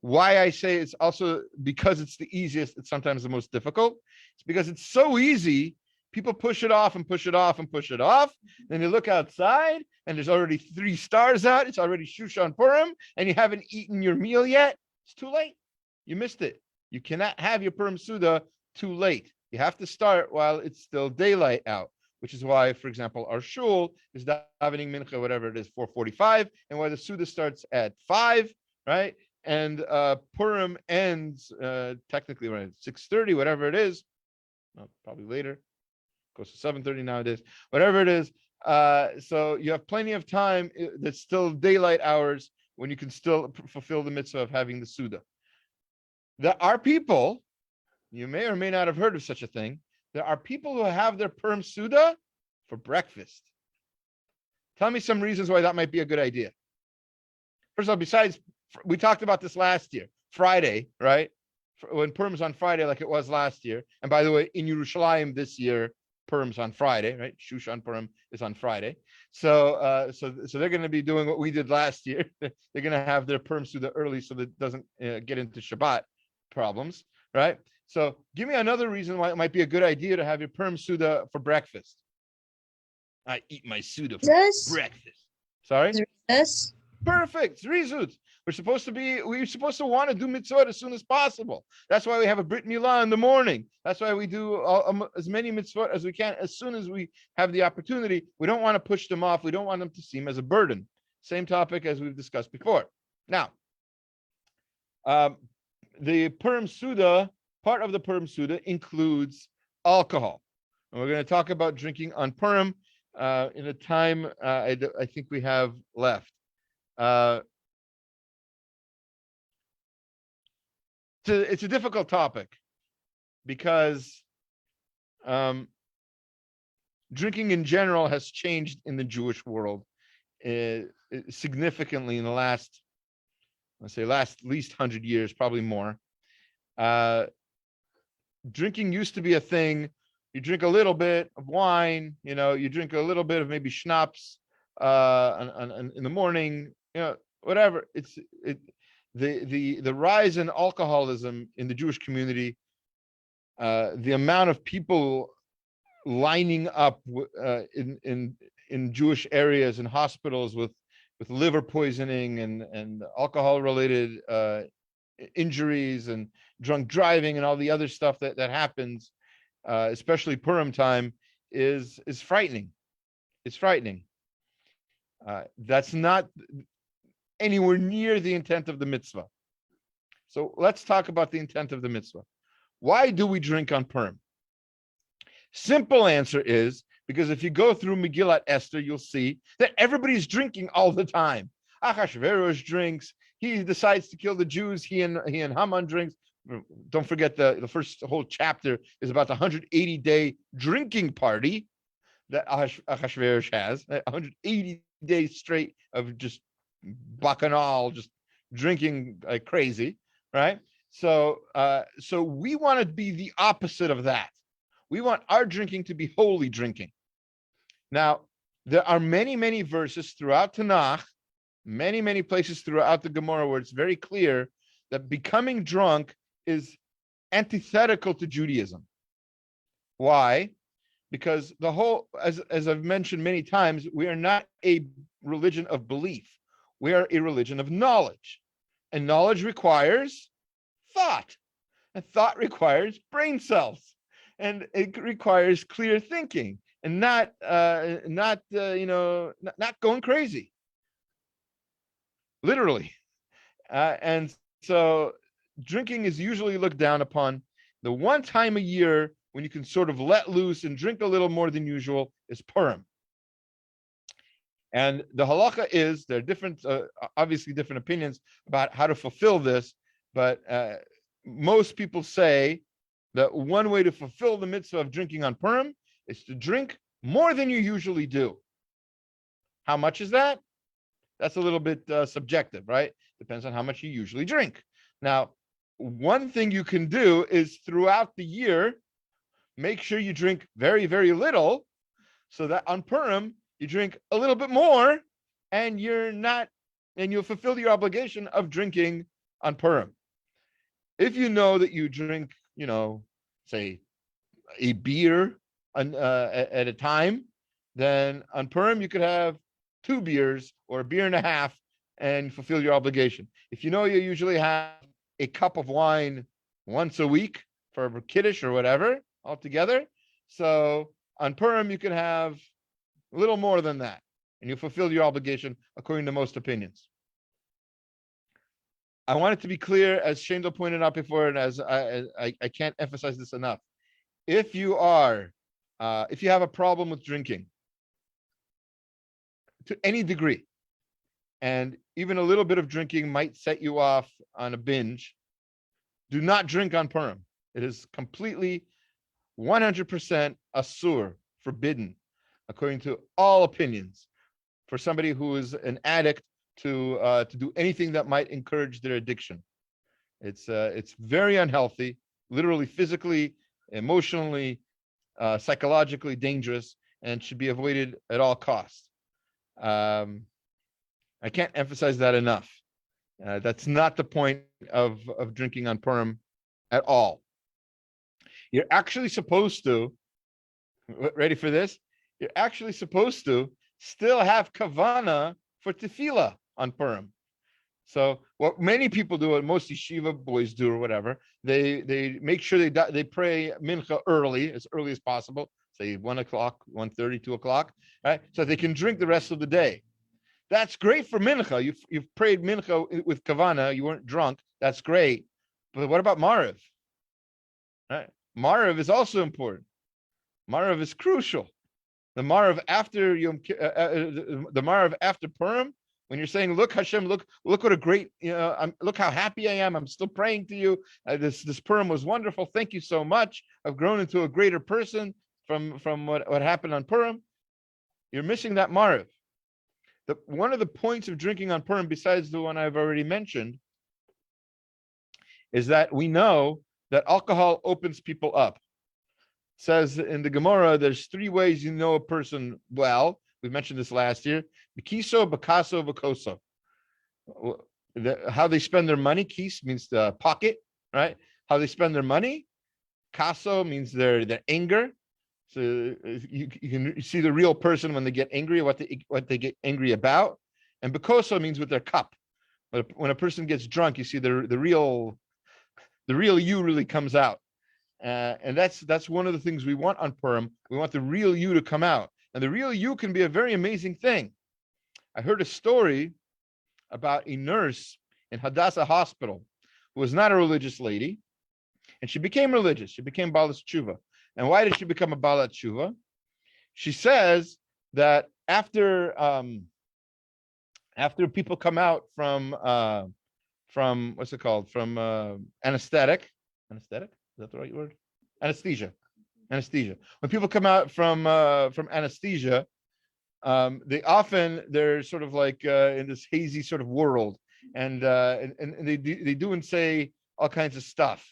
Why I say it's also because it's the easiest, it's sometimes the most difficult. It's because it's so easy, people push it off and push it off and push it off. Then you look outside and there's already 3 stars out. It's already Shushan Purim and you haven't eaten your meal yet. It's too late. You missed it. You cannot have your Perm Suda too late. You have to start while it's still daylight out, which is why, for example, our shul is davening mincha, whatever it is, 4:45, and why the Suda starts at 5, right? And Purim ends technically around 6:30, whatever it is. No, probably later. Goes to 7:30 nowadays. Whatever it is. So you have plenty of time. That's still daylight hours when you can still fulfill the mitzvah of having the Suda. There are people, you may or may not have heard of such a thing. There are people who have their Perm Suda for breakfast. Tell me some reasons why that might be a good idea. First of all, besides, we talked about this last year, Friday, right? When Perm's on Friday, like it was last year. And by the way, in Yerushalayim this year, Perm's on Friday, right? Shushan Purim is on Friday. So they're going to be doing what we did last year. They're going to have their Perm Suda early so that it doesn't get into Shabbat problems, right? So give me another reason why it might be a good idea to have your Perm Suda for breakfast. I eat my Suda for breakfast. Sorry? This? Perfect. Zrizut. We're supposed to want to do mitzvot as soon as possible. That's why we have a Brit Milah in the morning. That's why we do as many mitzvot as we can as soon as we have the opportunity. We don't want to push them off. We don't want them to seem as a burden. Same topic as we've discussed before. Now, the Perm Suda, part of the Perm Suda includes alcohol. And we're going to talk about drinking on Purim in a time I think we have left. It's a difficult topic because drinking in general has changed in the Jewish world significantly in the last at least 100 years, probably more. Drinking used to be a thing. You drink a little bit of wine, you drink a little bit of maybe schnapps in the morning, whatever. The rise in alcoholism in the Jewish community, the amount of people lining up in Jewish areas and hospitals with liver poisoning and alcohol related injuries and drunk driving and all the other stuff that happens, especially Purim time, is frightening. It's frightening. That's not anywhere near the intent of the mitzvah. So let's talk about the intent of the mitzvah. Why do we drink on Purim? Simple answer is because if you go through Megillat Esther, you'll see that everybody's drinking all the time. Achashverosh drinks. He decides to kill the Jews. He and Haman drinks. Don't forget the first whole chapter is about the 180-day drinking party that Achashverosh has. 180 days straight of just bacchanal, just drinking like crazy, right? So we want to be the opposite of that. We want our drinking to be holy drinking. Now, there are many, many verses throughout Tanakh, many places throughout the Gemara where it's very clear that becoming drunk is antithetical to Judaism. Why? Because the whole, as I've mentioned many times, we are not a religion of belief. We are a religion of knowledge. And knowledge requires thought. And thought requires brain cells. And it requires clear thinking and not going crazy. Literally. And so drinking is usually looked down upon. The one time a year when you can sort of let loose and drink a little more than usual is Purim. And the halacha is, there are different, obviously different opinions about how to fulfill this, but most people say that one way to fulfill the mitzvah of drinking on Purim is to drink more than you usually do. How much is that? That's a little bit subjective, right? Depends on how much you usually drink. Now, one thing you can do is throughout the year, make sure you drink very, very little so that on Purim, you drink a little bit more and you'll fulfill your obligation of drinking on Purim. If you know that you drink, say a beer at a time, then on Purim, you could have 2 beers or a beer and a half and fulfill your obligation. If you know you usually have a cup of wine once a week for Kiddush or whatever altogether. So on Purim, you can have a little more than that, and you fulfill your obligation according to most opinions. I want it to be clear, as Shendel pointed out before, and as I can't emphasize this enough. If you have a problem with drinking to any degree, and even a little bit of drinking might set you off on a binge, do not drink on Purim. It is completely 100% asur, forbidden, according to all opinions, for somebody who is an addict to do anything that might encourage their addiction. It's very unhealthy, literally, physically, emotionally, psychologically dangerous, and should be avoided at all costs. I can't emphasize that enough. That's not the point of drinking on Purim at all. You're actually supposed to, ready for this? You're actually supposed to still have kavana for tefillah on Purim. So what many people do, what most yeshiva boys do or whatever, they make sure they pray mincha early as possible, say 1 o'clock, 1:30, 2 o'clock, right? So they can drink the rest of the day. That's great for mincha. You've prayed mincha with kavana, you weren't drunk, that's great. But what about Mariv? Right? Mariv is also important. Mariv is crucial. The Mariv after the Mariv after Purim, when you're saying, "Look, Hashem, look what a great, look how happy I am. I'm still praying to you. This Purim was wonderful. Thank you so much. I've grown into a greater person from what happened on Purim." You're missing that Mariv. One of the points of drinking on Purim, besides the one I've already mentioned, is that we know that alcohol opens people up. It says in the Gemara, there's 3 ways you know a person well. We mentioned this last year. Bikiso, bakaso, vakoso. How they spend their money. Kis means the pocket, right? How they spend their money. Kaso means their anger. So you can see the real person when they get angry, what they get angry about. And bakoso means with their cup. When a person gets drunk, you see the real you really comes out. And that's one of the things we want on Purim. We want the real you to come out. And the real you can be a very amazing thing. I heard a story about a nurse in Hadassah Hospital who was not a religious lady, and she became religious. She became Balas Tshuva. And why did she become a Balas Tshuva? She says that after people come out from what's it called? From anesthetic. Anesthetic? Is that the right word? Anesthesia. When people come out from anesthesia, they're sort of like in this hazy sort of world, and they do and say all kinds of stuff.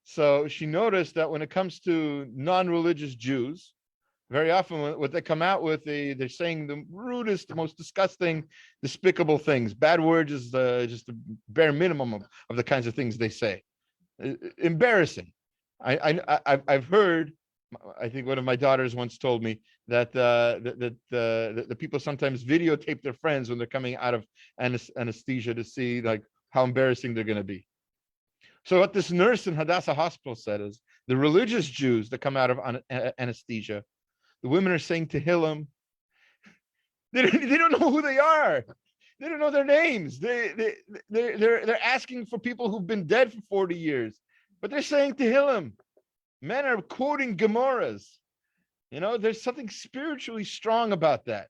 So she noticed that when it comes to non-religious Jews, very often what they come out with, they're saying the rudest, most disgusting, despicable things. Bad words is just the bare minimum of the kinds of things they say. Embarrassing. I've heard. I think one of my daughters once told me that the people sometimes videotape their friends when they're coming out of anesthesia to see like how embarrassing they're going to be. So what this nurse in Hadassah Hospital said is the religious Jews that come out of anesthesia, the women are saying Tehillim. They don't know who they are. They don't know their names. They're asking for people who've been dead for 40 years, but they're saying Tehillim. Men are quoting Gemaras. There's something spiritually strong about that.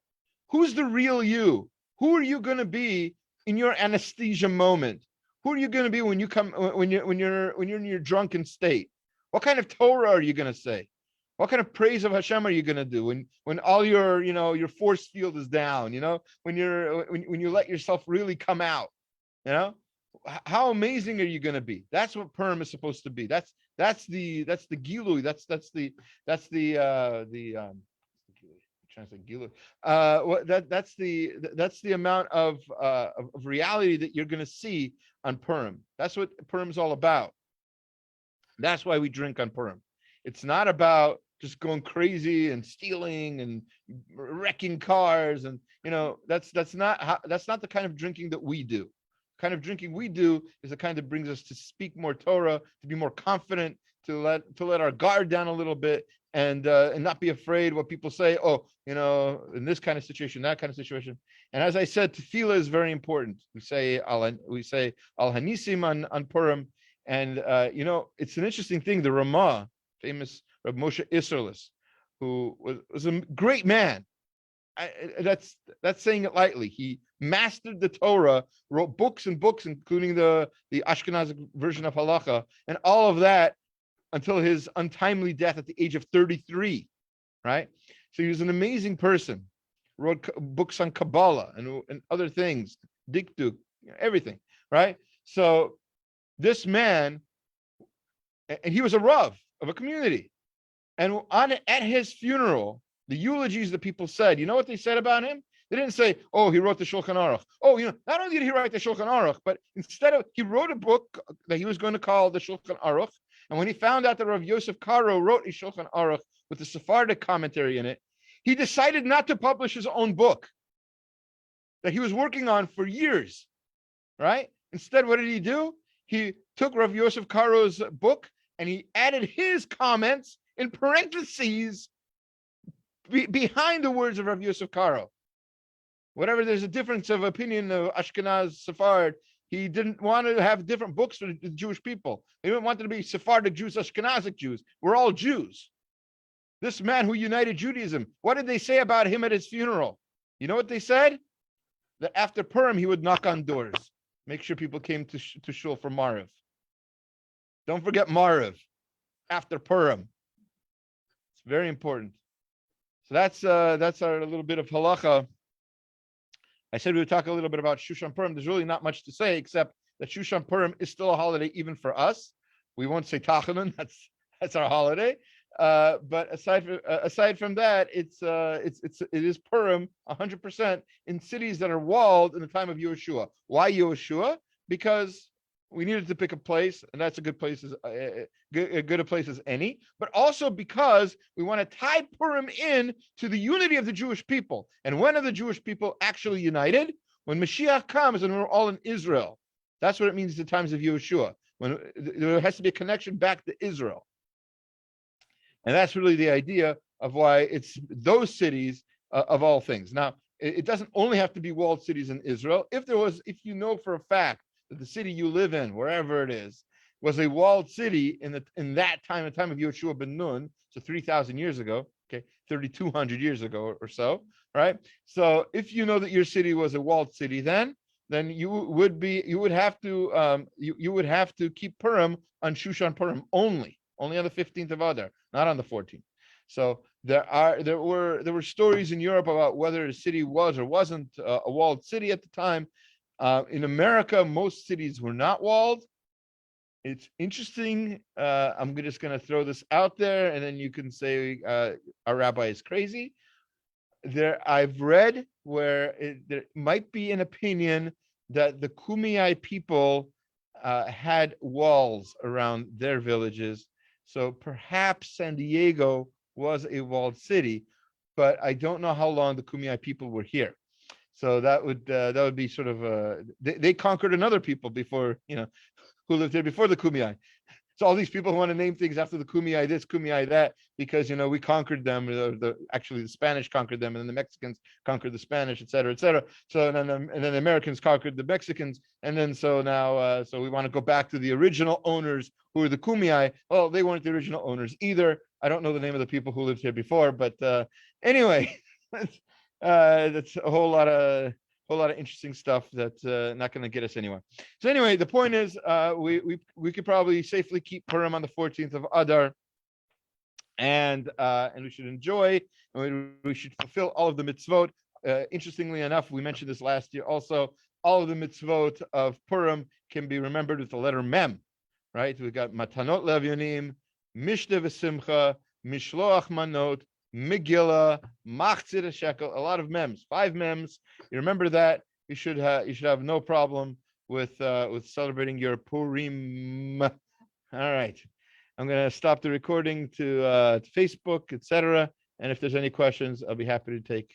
Who's the real you? Who are you going to be in your anesthesia moment? Who are you going to be when you're in your drunken state? What kind of Torah are you going to say? What kind of praise of Hashem are you going to do when all your force field is down? When you let yourself really come out. How amazing are you going to be? That's what Perm is supposed to be. That's the gilui. That's the that's the amount of reality that you're going to see on Purim. That's what Purim is all about. That's why we drink on Purim. It's not about just going crazy and stealing and wrecking cars, and that's not the kind of drinking that we do. kind of drinking we do is the kind that brings us to speak more Torah, to be more confident, to let our guard down a little bit, and not be afraid what people say. Oh, in this kind of situation, that kind of situation. And as I said, tefillah is very important. We say al hanisim on Purim, and it's an interesting thing. The Ramah, famous Reb Moshe Isserlis, who was a great man. That's saying it lightly. He mastered the Torah, wrote books and books, including the Ashkenazic version of Halacha, and all of that until his untimely death at the age of 33, right? So he was an amazing person. Wrote books on Kabbalah and other things, Dikduk, everything, right? So this man, and he was a Rav of a community, and at his funeral, the eulogies that people said, you know what they said about him? They didn't say, oh, he wrote the Shulchan Aruch. Oh, not only did he write the Shulchan Aruch, but he wrote a book that he was going to call the Shulchan Aruch. And when he found out that Rav Yosef Karo wrote a Shulchan Aruch with the Sephardic commentary in it, he decided not to publish his own book that he was working on for years, right? Instead, what did he do? He took Rav Yosef Karo's book and he added his comments in parentheses behind the words of Rav Yosef Karo. Whatever there's a difference of opinion of Ashkenaz, Sephard, he didn't want to have different books for the Jewish people. He didn't want them to be Sephardic Jews, Ashkenazic Jews. We're all Jews. This man who united Judaism, what did they say about him at his funeral? You know what they said? That after Perm, he would knock on doors, make sure people came to shul for Mariv. Don't forget Mariv after Purim. It's very important. So that's our little bit of halacha. I said we would talk a little bit about Shushan Purim. There's really not much to say except that Shushan Purim is still a holiday even for us. We won't say Tachanun. That's our holiday. But aside from that, it is Purim 100% in cities that are walled in the time of Yehoshua. Why Yehoshua? Because we needed to pick a place, and that's a good place as good a place as any. But also because we want to tie Purim in to the unity of the Jewish people. And when are the Jewish people actually united? When Mashiach comes and we're all in Israel. That's what it means in the times of Yehoshua. When there has to be a connection back to Israel. And that's really the idea of why it's those cities of all things. Now, it doesn't only have to be walled cities in Israel. If you know for a fact that the city you live in, wherever it is, was a walled city in that time, the time of Yehoshua ben Nun, so 3,000 years ago, 3,200 years ago or so, right? So if you know that your city was a walled city, then you would have to keep Purim on Shushan Purim only on the 15th of Adar, not on the 14th. So there were stories in Europe about whether a city was or wasn't a walled city at the time. In America, most cities were not walled. It's interesting. I'm just going to throw this out there, and then you can say our rabbi is crazy. I've read where there might be an opinion that the Kumeyaay people had walls around their villages. So perhaps San Diego was a walled city, but I don't know how long the Kumeyaay people were here. So that would be sort of they conquered another people before, who lived there before the Kumeyaay. So all these people who want to name things after the Kumeyaay this, Kumeyaay that, because we conquered them. Actually, the Spanish conquered them, and then the Mexicans conquered the Spanish, et cetera, et cetera. So and then the Americans conquered the Mexicans, and then so now so we want to go back to the original owners who were the Kumeyaay. Well, they weren't the original owners either. I don't know the name of the people who lived here before, but anyway, that's a whole lot of interesting stuff that's not going to get us anywhere. So anyway, the point is we could probably safely keep Purim on the 14th of Adar, and we should enjoy, and we should fulfill all of the mitzvot. Interestingly enough, we mentioned this last year also, all of the mitzvot of Purim can be remembered with the letter Mem, right? We've got matanot le'avyonim, mishte v'simcha, mishloach manot, Megillah, Machzir Shekel, a lot of mems, 5 mems. You remember that, you should have no problem with celebrating your Purim. All right, I'm going to stop the recording to Facebook, etc. And if there's any questions, I'll be happy to take